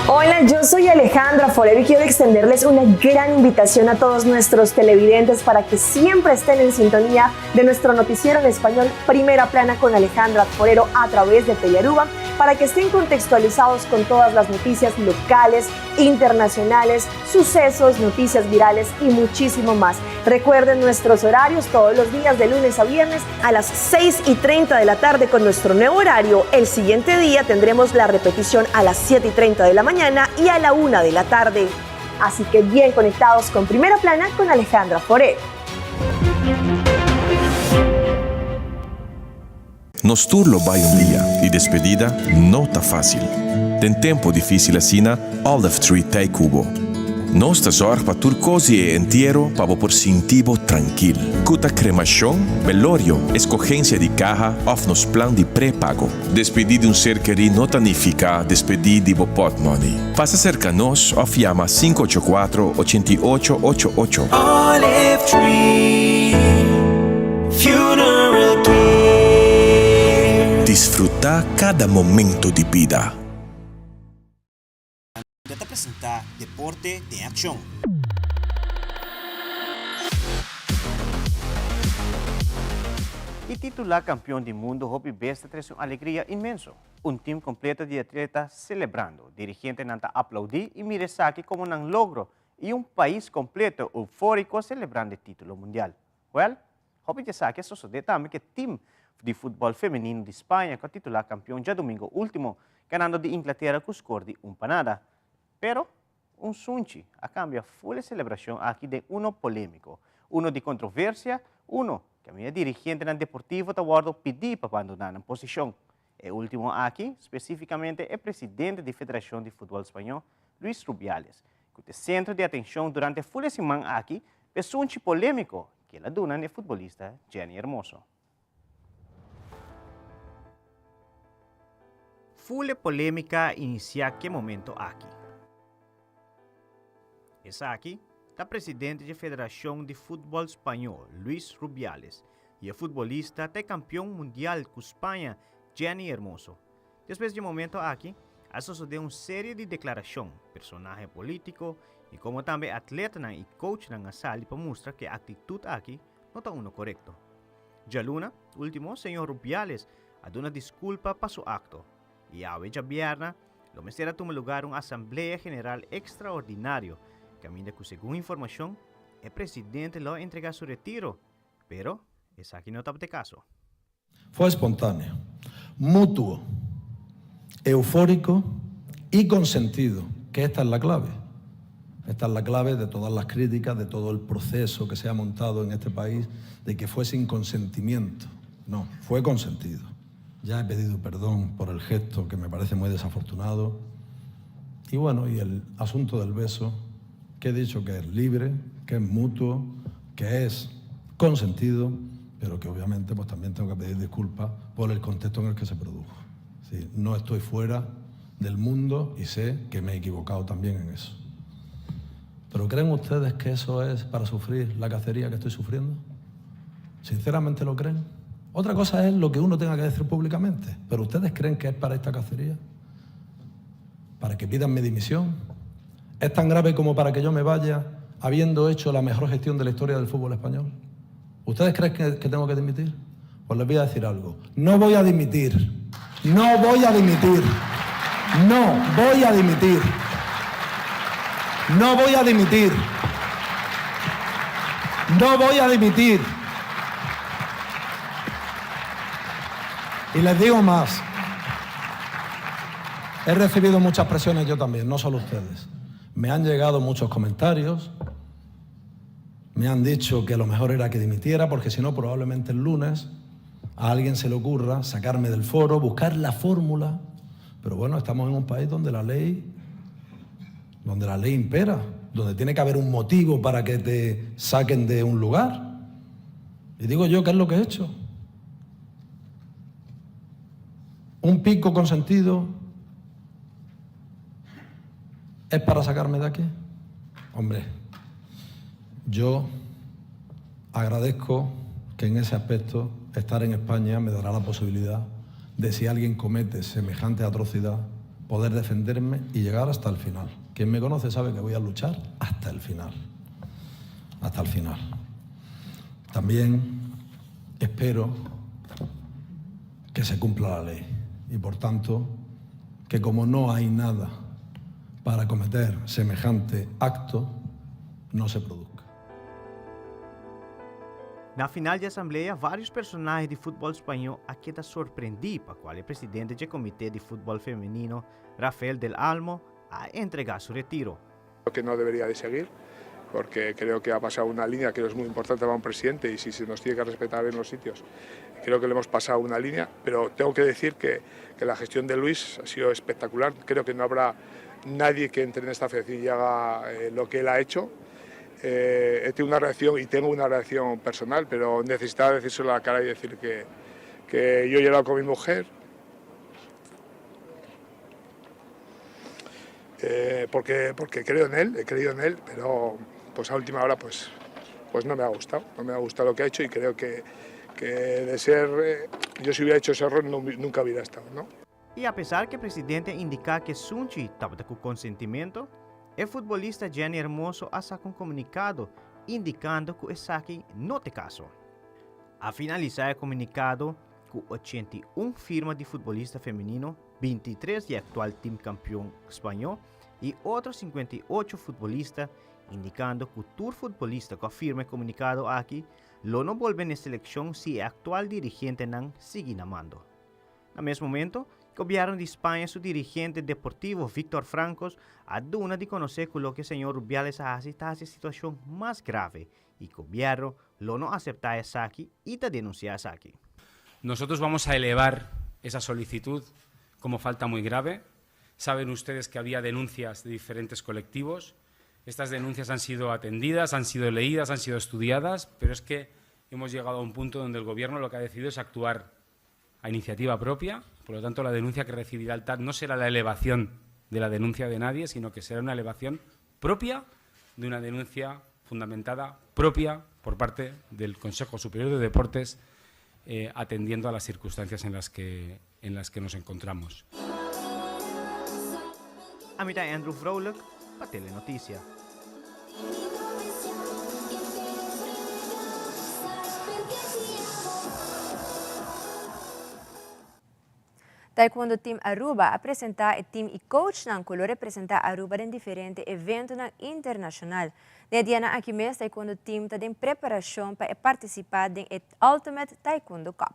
Hola, yo soy Alejandra Forero y quiero extenderles una gran invitación a todos nuestros televidentes para que siempre estén en sintonía de nuestro noticiero en español Primera Plana con Alejandra Forero a través de Telearuba, para que estén contextualizados con todas las noticias locales, internacionales, sucesos, noticias virales y muchísimo más. Recuerden nuestros horarios todos los días de lunes a viernes a las 6:30 de la tarde con nuestro nuevo horario. El siguiente día tendremos la repetición a las 7:30 de la mañana y a la 1 de la tarde. Así que bien conectados con Primera Plana con Alejandra Forero. Nos turlo vai dia e despedida não tá fácil. Tem tempo difícil assim, Olive Tree Tay Cubo. Nós te zorg pa turcosi e entierro pa por sintivo tranquil. Cuta cremação, velorio, escogencia de caja of nos plan de pré-pago. Despedir de um ser querido não significa despedir de bo pot money. Faça cerca nos of llama 584-8888. Olive Tree Funeral Care. Desfrutar cada momento de vida. Te apresentar Deporte em Ação. E titular campeão do mundo Hopi Besta traz uma alegria imensa. Um time completo de atletas celebrando. Dirigente nanta aplaudir e Miresaki como um logro. E um país completo eufórico celebrando o título mundial. Well, Hopi Miresaki sucede também que o time de futebol feminino de Espanha que titular campeão já domingo último, ganhando de Inglaterra com score de 1-0. Pero, um sunchi a cambio full celebração aqui de uno polêmico, uno de controvérsia, uno que a minha dirigente na Deportivo Tawardo pediu para abandonar a posição. E último aqui, especificamente, é presidente da Federação de Futebol Espanhol, Luis Rubiales, que é centro de atenção durante a full semana aqui, é sunchi polêmico que ela dona é futebolista Jenny Hermoso. Full polêmica inicia que momento aqui. Essa aqui está presidente da Federação de Futebol Espanhol, Luis Rubiales, e a futebolista até campeão mundial com Espanha, Jenny Hermoso. Depois de momento aqui, a sucedeu uma série de declarações, personagem político e como também atleta e coach na sala para mostrar que a atitude aqui não está uno correto. Já luna, último, o senhor Rubiales a dar uma desculpa para seu acto. E a hoje viernes, lo mesera toma lugar uma Assembleia General extraordinária que ainda que segundo informação, o presidente lo entrega su retiro, pero esa aquí no está de caso. Fue espontáneo, mutuo, eufórico y consentido, que esta es la clave. Esta es la clave de todas las críticas, de todo el proceso que se ha montado en este país, de que fue sin consentimiento. No, fue consentido. Ya he pedido perdón por el gesto que me parece muy desafortunado. Y bueno, y el asunto del beso, que he dicho que es libre, que es mutuo, que es consentido, pero que obviamente pues también tengo que pedir disculpas por el contexto en el que se produjo. Sí, no estoy fuera del mundo y sé que me he equivocado también en eso. ¿Pero creen ustedes que eso es para sufrir la cacería que estoy sufriendo? ¿Sinceramente lo creen? Otra cosa es lo que uno tenga que decir públicamente, pero ¿ustedes creen que es para esta cacería? ¿Para que pidan mi dimisión? ¿Es tan grave como para que yo me vaya habiendo hecho la mejor gestión de la historia del fútbol español? ¿Ustedes creen que tengo que dimitir? Pues les voy a decir algo. No voy a dimitir. No voy a dimitir. No voy a dimitir. No voy a dimitir. No voy a dimitir. Y les digo más. He recibido muchas presiones yo también, no solo ustedes. Me han llegado muchos comentarios, me han dicho que lo mejor era que dimitiera, porque si no, probablemente el lunes a alguien se le ocurra sacarme del foro, buscar la fórmula. Pero bueno, estamos en un país donde la ley impera, donde tiene que haber un motivo para que te saquen de un lugar. Y digo yo, ¿qué es lo que he hecho? Un pico consentido ¿es para sacarme de aquí? Hombre, yo agradezco que en ese aspecto estar en España me dará la posibilidad de, si alguien comete semejante atrocidad, poder defenderme y llegar hasta el final. Quien me conoce sabe que voy a luchar hasta el final. Hasta el final. También espero que se cumpla la ley y, por tanto, que como no hay nada para cometer semejante acto, no se produzca. Na final de Assembleia, vários personagens de futebol espanhol aqui da surpreendi para qual o presidente do Comitê de Futebol Femenino, Rafael del Almo, a entregar su retiro. Creo que no debería de seguir, porque creo que ha pasado una línea que es muy importante para un presidente y si se nos tiene que respetar en los sitios. Creo que le hemos pasado una línea, pero tengo que decir que la gestión de Luis ha sido espectacular. Creo que no habrá nadie que entre en esta federación y haga lo que él ha hecho. He tenido una reacción y tengo una reacción personal, pero necesitaba decírselo a la cara y decir que yo he llorado con mi mujer. Porque creo en él, he creído en él, pero pues a última hora pues no me ha gustado lo que ha hecho y creo que de ser, yo si hubiera hecho ese error nunca hubiera estado, ¿no? E apesar que o presidente indica que Sunchi estava com consentimento, o futebolista Jenny Hermoso asa com comunicado indicando que o saque não tem caso. A finalizar o comunicado, com 81 firmas de futebolista feminino, 23 de atual time campeão espanhol e outros 58 futbolistas, indicando que o tour futebolista que afirma o comunicado aqui, lo não volve na seleção se o atual dirigente não seguir na mando. No mesmo momento, o governo de Espanha, seu dirigente deportivo Víctor Francos, aduna de conhecer que o que o senhor Rubiales está a situação mais grave e que o governo não acepta essa aqui e está denunciando essa aqui. Nosotros vamos a elevar esa solicitud como falta muy grave. Saben ustedes que había denuncias de diferentes colectivos. Estas denuncias han sido atendidas, han sido leídas, han sido estudiadas, pero es que hemos llegado a un punto donde el Gobierno lo que ha decidido es actuar a iniciativa propia. Por lo tanto, la denuncia que recibirá el TAT no será la elevación de la denuncia de nadie, sino que será una elevación propia de una denuncia fundamentada propia por parte del Consejo Superior de Deportes, atendiendo a las circunstancias en las que nos encontramos. Amita Andrew Vrolijk, para Telenoticia. Taekwondo Team Aruba apresenta o team e coach ng kulo representa Aruba em diferente evento ng internacional. Desde na aqui mês, Taekwondo Team está em preparação para participar do Ultimate Taekwondo Cup.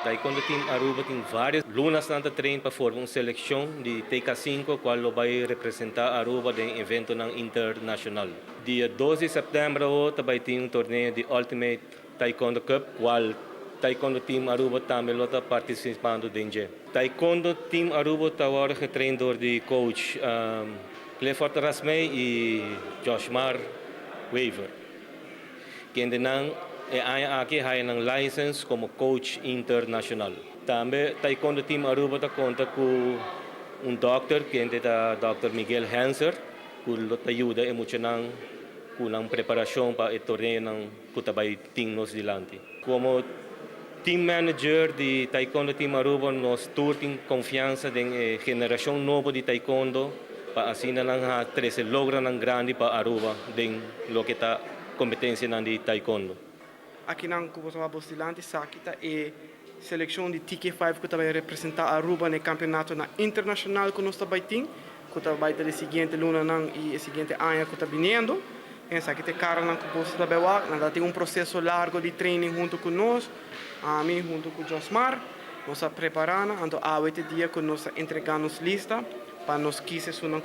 Taekwondo Team Aruba tem várias lunas na treino para formar uma seleção de TK5, qual vai representar Aruba em evento internacional. Dia 12 de setembro, também tem torneio de Ultimate Taekwondo Cup, qual Taekwondo Team Aruba também está participando dentro. Taekwondo Team Aruba está agora treinador de coach Clifford Rasmey e Joshmar Weaver. Que aqui tem license como coach internacional. Também Taekwondo Team Aruba está conta com doctor que é Dr. Miguel Hanser, que ajuda muito com a preparação para o torneio que vai ter nos dilante. Como team manager de Taekwondo Team Aruba, nós temos confiança na geração nova de Taekwondo para assim não ter logra grande para Aruba em lo que está competência de Taekwondo. Aqui na Cuba Bostilante, Sakita é seleção de TK5 que vai representar Aruba no campeonato internacional que nós também temos, que vai ter a seguinte luna e a seguinte ano que está vindo. Essa aqui tem cara na Cuba Bostilante, tem processo largo de treino junto conosco. A mim, junto com o Josmar, nós estamos preparando, então há 8 dias que nós entregamos lista para nós que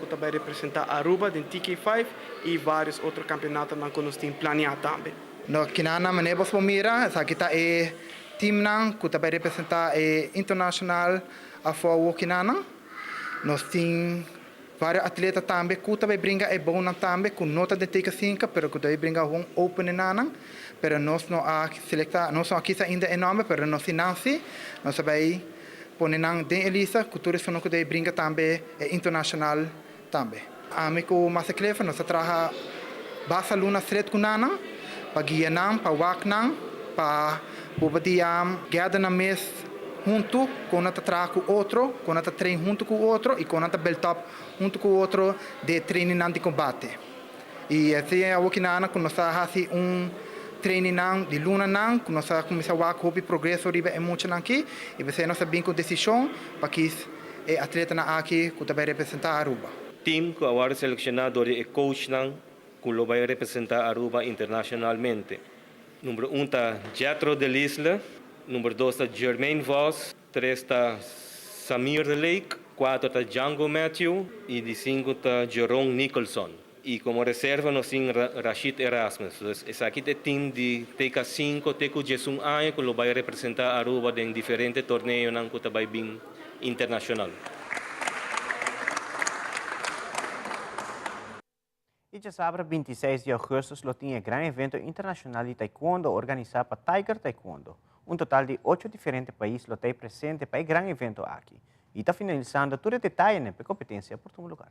também representar Aruba, em TK5 e vários outros campeonatos que nós temos planeado também. No kinana manebos pomira, essa aqui está é time que também representar internacional a fora kinana. Nós temos vários atletas também que também brinca é bom também com nota de TK5, pero que também brinca um open nana. Pero nós não há selecta, nós aqui ainda enorme, pero nós financi, nós também põe nang den elisa, cultura sono que brinca também é internacional também. Amigo Masaclefa, nós trabalha basta luna stret kunana, para guiar nang, para wak nang, para pubadiam guiar na mes junto, com nata trabalha com outro, com nata treino junto com outro e com nata belt up junto com outro de treino de combate. E assim é o que nana, quando nós fazemos training de luna que nós começamos a ver progresso riba é muito aqui e você nós bem com decisão para que o atleta aqui que também representar Aruba. Team que agora selecionado é coach que vai representar Aruba internacionalmente. Número 1 está Jethro de Lisle, número 2 está Jermaine Voss, 3 está Samir de Lake, 4 está Django Matthew e 5 está Jerome Nicholson. E como reserva nós temos Rashid Erasmus. Esse aqui é o time de TK5, TK11 anos, que vai representar Aruba em diferentes torneios que vai vir internacional. Este sábado 26 de agosto lo tiene gran evento internacional de taekwondo organizado por Tiger Taekwondo. Un total de 8 diferentes países lo están presentes para el gran evento aquí. Y está finalizando todo el detalle en la competencia por tu lugar.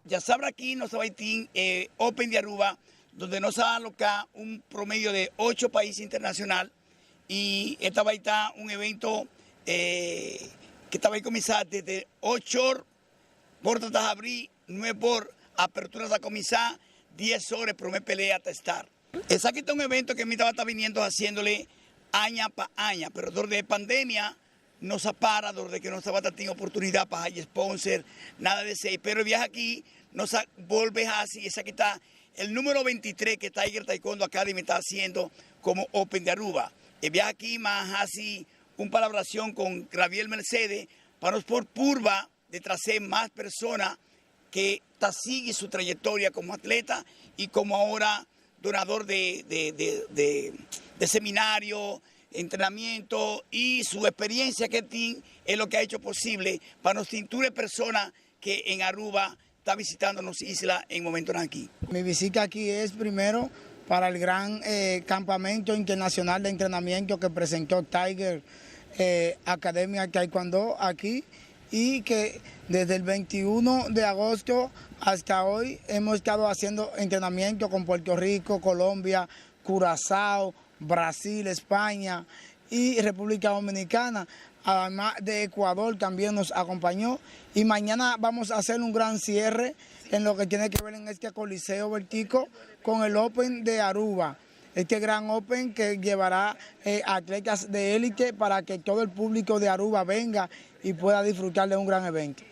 Ya sabrá aquí nos va a ir Open de Aruba, donde nos va a alocar un promedio de 8 países internacionales. Y esta va a estar un evento que está a comenzar desde 8 horas por tratar de abrir, 9 por aperturas a comenzar, 10 horas por una pelea hasta estar. Es aquí un evento que me estaba viniendo haciéndole año para año, pero desde la pandemia no se para, desde que no estaba teniendo oportunidad para hay sponsor, nada de eso. Pero el viaje aquí nos vuelve así, es aquí está el número 23 que Tiger Taekwondo Academy está haciendo como Open de Aruba. El viaje aquí más así, una colaboración con Graviel Mercedes para nos por purva de traer más personas que sigue su trayectoria como atleta y como ahora donador de seminario, entrenamiento y su experiencia que tiene es lo que ha hecho posible para nos cintura personas que en Aruba está visitando nuestra isla en momentos aquí. Mi visita aquí es primero para el gran campamento internacional de entrenamiento que presentó Tiger Academia Taekwondo aquí y que desde el 21 de agosto hasta hoy hemos estado haciendo entrenamiento con Puerto Rico, Colombia, Curazao, Brasil, España y República Dominicana. Además de Ecuador también nos acompañó y mañana vamos a hacer un gran cierre en lo que tiene que ver en este Coliseo Vertico con el Open de Aruba. Este gran Open que llevará atletas de élite para que todo el público de Aruba venga y pueda disfrutar de un gran evento.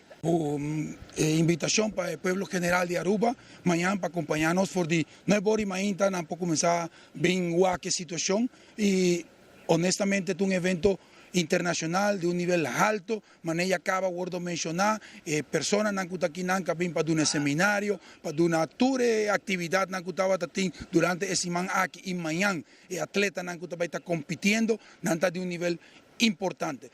Invitación para el pueblo general de Aruba, mañana para acompañarnos, porque no es por imagínate, tampoco comenzar bien qué situación y honestamente es un evento internacional de un nivel alto, manella acaba de mencionar, personas que vienen para un seminario, para una tour de actividad durante ese man aquí y mañana, atletas que están compitiendo, de un nivel importante.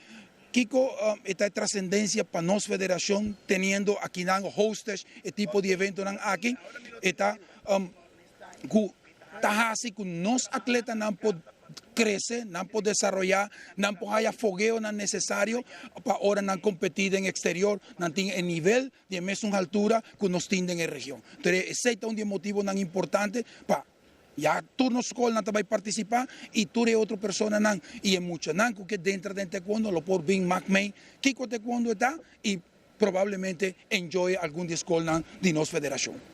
Kiko, esta trascendencia para nuestra federación, teniendo aquí hostes, el tipo de evento aquí, está así con los atletas crece, no puede desarrollar, no puede haber fogueo necesario para ahora no competir en exterior, no tiene el nivel de mesma altura que nos tienen en la región. Entonces, ese es un motivo tan importante para ya tú no escola no vai participar y tú eres otra persona y en mucho que dentro de taekwondo lo por bien McMahon que taekwondo está y probablemente enjoy algún de escola de nuestra federación.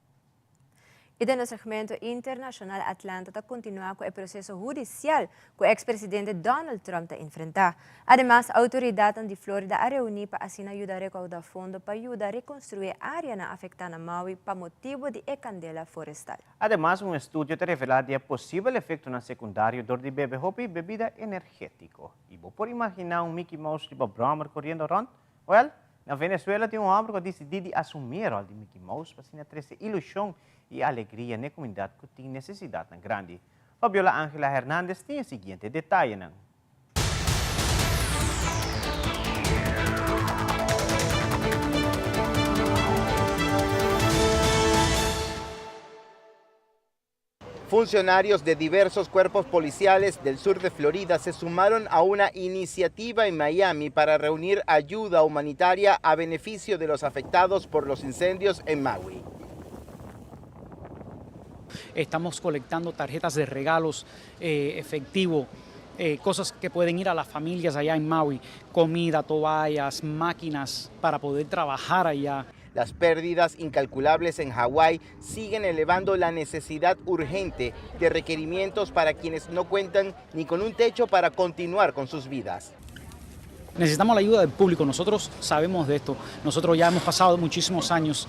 Y de nuestro segmento internacional, Atlanta continúa con el proceso judicial que el expresidente Donald Trump enfrenta. Además, autoridades de Florida han reunido para así ayudar a recaudar fondos para ayudar a reconstruir áreas afectadas a Maui para motivo de candela forestal. Además, un estudio te revela el posible efecto secundario de beber hobby y bebida energético. ¿Y vos por imaginar un Mickey Mouse tipo Brahmer corriendo around? Well, en Venezuela tem homem que decidiu assumir o de Mickey Mouse para sin trazer ilusão e alegria na comunidade que tem necessidade grande. Fabiola Ángela Hernández tem o seguinte detalhe. Funcionarios de diversos cuerpos policiales del sur de Florida se sumaron a una iniciativa en Miami para reunir ayuda humanitaria a beneficio de los afectados por los incendios en Maui. Estamos colectando tarjetas de regalos efectivo, cosas que pueden ir a las familias allá en Maui, comida, toallas, máquinas para poder trabajar allá. Las pérdidas incalculables en Hawái siguen elevando la necesidad urgente de requerimientos para quienes no cuentan ni con un techo para continuar con sus vidas. Necesitamos la ayuda del público, nosotros sabemos de esto, nosotros ya hemos pasado muchísimos años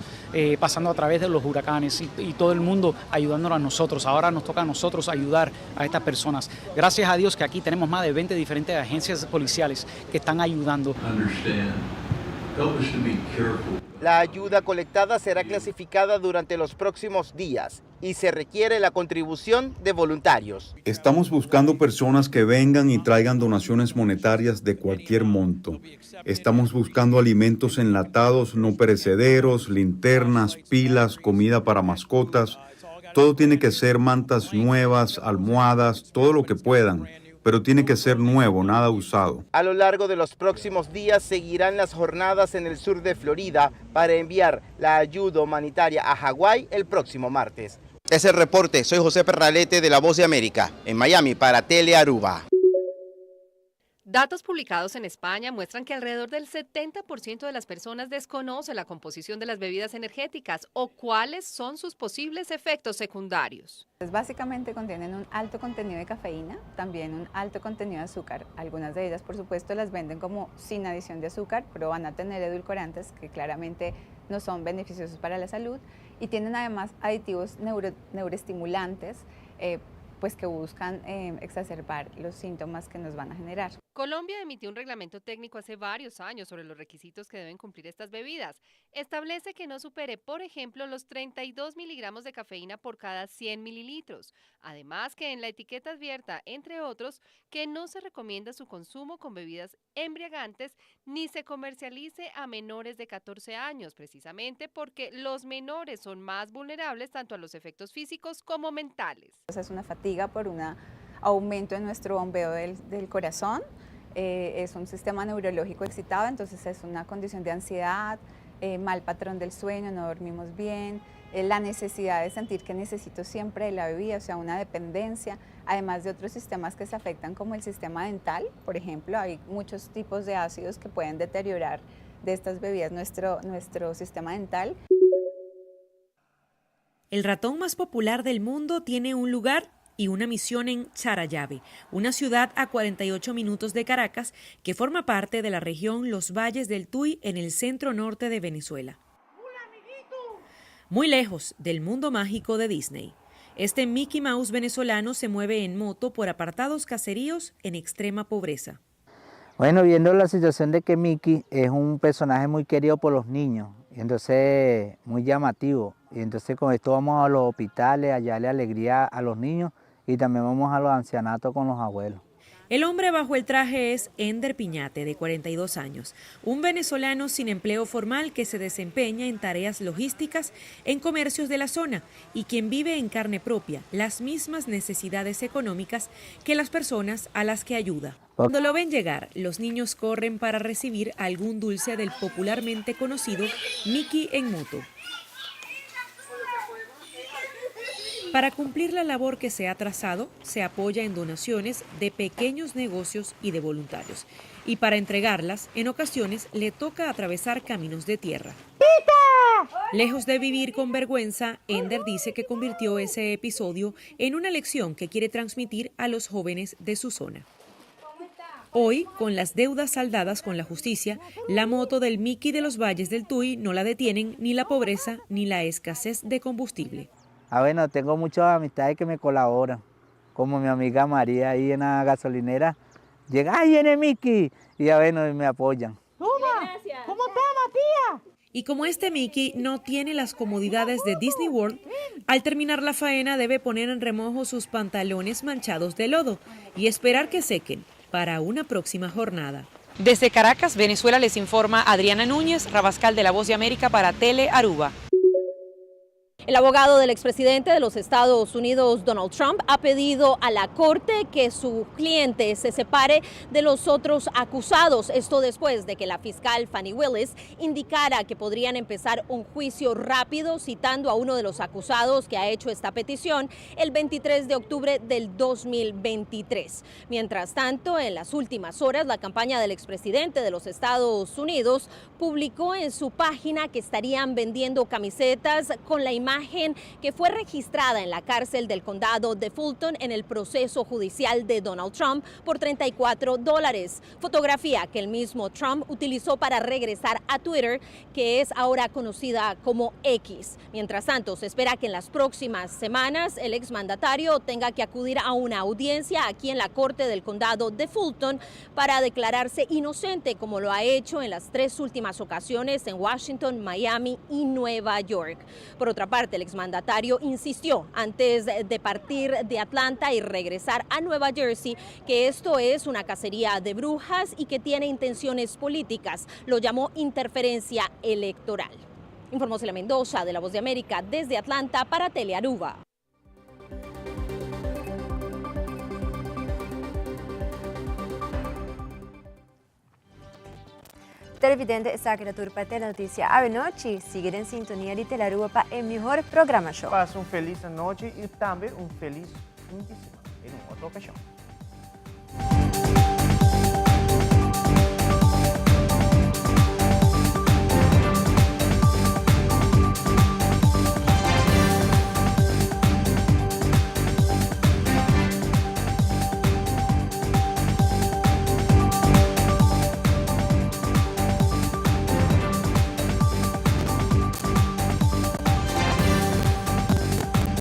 pasando a través de los huracanes y todo el mundo ayudándonos a nosotros, ahora nos toca a nosotros ayudar a estas personas. Gracias a Dios que aquí tenemos más de 20 diferentes agencias policiales que están ayudando. Help us to be careful La ayuda colectada será clasificada durante los próximos días y se requiere la contribución de voluntarios. Estamos buscando personas que vengan y traigan donaciones monetarias de cualquier monto. Estamos buscando alimentos enlatados, no perecederos, linternas, pilas, comida para mascotas. Todo tiene que ser mantas nuevas, almohadas, todo lo que puedan, pero tiene que ser nuevo, nada usado. A lo largo de los próximos días seguirán las jornadas en el sur de Florida para enviar la ayuda humanitaria a Hawái el próximo martes. Es el reporte, soy José Perralete de La Voz de América, en Miami para Tele Aruba. Datos publicados en España muestran que alrededor del 70% de las personas desconoce la composición de las bebidas energéticas o cuáles son sus posibles efectos secundarios. Básicamente contienen un alto contenido de cafeína, también un alto contenido de azúcar. Algunas de ellas, por supuesto, las venden como sin adición de azúcar, pero van a tener edulcorantes que claramente no son beneficiosos para la salud y tienen además aditivos neuroestimulantes pues que buscan exacerbar los síntomas que nos van a generar. Colombia emitió un reglamento técnico hace varios años sobre los requisitos que deben cumplir estas bebidas. Establece que no supere, por ejemplo, los 32 miligramos de cafeína por cada 100 mililitros. Además, que en la etiqueta advierta, entre otros, que no se recomienda su consumo con bebidas embriagantes ni se comercialice a menores de 14 años, precisamente porque los menores son más vulnerables tanto a los efectos físicos como mentales. Es una fatiga por un aumento en nuestro bombeo del corazón, es un sistema neurológico excitado, entonces es una condición de ansiedad, mal patrón del sueño, no dormimos bien, la necesidad de sentir que necesito siempre de la bebida, o sea, una dependencia, además de otros sistemas que se afectan como el sistema dental, por ejemplo, hay muchos tipos de ácidos que pueden deteriorar de estas bebidas nuestro sistema dental. El ratón más popular del mundo tiene un lugar y una misión en Charallave, una ciudad a 48 minutos de Caracas que forma parte de la región Los Valles del Tuy en el centro norte de Venezuela. Muy lejos del mundo mágico de Disney. Este Mickey Mouse venezolano se mueve en moto por apartados caseríos en extrema pobreza. Bueno, viendo la situación de que Mickey es un personaje muy querido por los niños, y entonces muy llamativo, y entonces con esto vamos a los hospitales a darle alegría a los niños y también vamos a los ancianatos con los abuelos. El hombre bajo el traje es Ender Piñate, de 42 años, un venezolano sin empleo formal que se desempeña en tareas logísticas en comercios de la zona y quien vive en carne propia las mismas necesidades económicas que las personas a las que ayuda. Cuando lo ven llegar, los niños corren para recibir algún dulce del popularmente conocido Mickey en moto. Para cumplir la labor que se ha trazado, se apoya en donaciones de pequeños negocios y de voluntarios. Y para entregarlas, en ocasiones le toca atravesar caminos de tierra. Lejos de vivir con vergüenza, Ender dice que convirtió ese episodio en una lección que quiere transmitir a los jóvenes de su zona. Hoy, con las deudas saldadas con la justicia, la moto del Mickey de los Valles del Tuy no la detienen ni la pobreza ni la escasez de combustible. Bueno, tengo muchas amistades que me colaboran, como mi amiga María ahí en la gasolinera. Llega, ¡ay, viene Mickey! Y bueno, me apoyan. Gracias. ¿Cómo está, Matías? Y como este Mickey no tiene las comodidades de Disney World, al terminar la faena debe poner en remojo sus pantalones manchados de lodo y esperar que sequen para una próxima jornada. Desde Caracas, Venezuela, les informa Adriana Núñez, Rabascal de La Voz de América para Tele Aruba. El abogado del expresidente de los Estados Unidos, Donald Trump, ha pedido a la Corte que su cliente se separe de los otros acusados. Esto después de que la fiscal Fani Willis indicara que podrían empezar un juicio rápido, citando a uno de los acusados que ha hecho esta petición el 23 de octubre del 2023. Mientras tanto, en las últimas horas, la campaña del expresidente de los Estados Unidos publicó en su página que estarían vendiendo camisetas con la imagen imagen que fue registrada en la cárcel del condado de Fulton en el proceso judicial de Donald Trump por $34. Fotografía que el mismo Trump utilizó para regresar a Twitter, que es ahora conocida como X. Mientras tanto, se espera que en las próximas semanas el exmandatario tenga que acudir a una audiencia aquí en la Corte del Condado de Fulton para declararse inocente, como lo ha hecho en las 3 últimas ocasiones en Washington, Miami y Nueva York. Por otra parte, el exmandatario insistió antes de partir de Atlanta y regresar a Nueva Jersey que esto es una cacería de brujas y que tiene intenciones políticas. Lo llamó interferencia electoral. Informó Celia Mendoza de La Voz de América desde Atlanta para Telearuba. Televidente Sakira Turpa Telenotícia à noite. Siga em sintonia de Telearuba para o melhor programa show. Passa feliz noite e também feliz fim de semana. Em outra ocasião.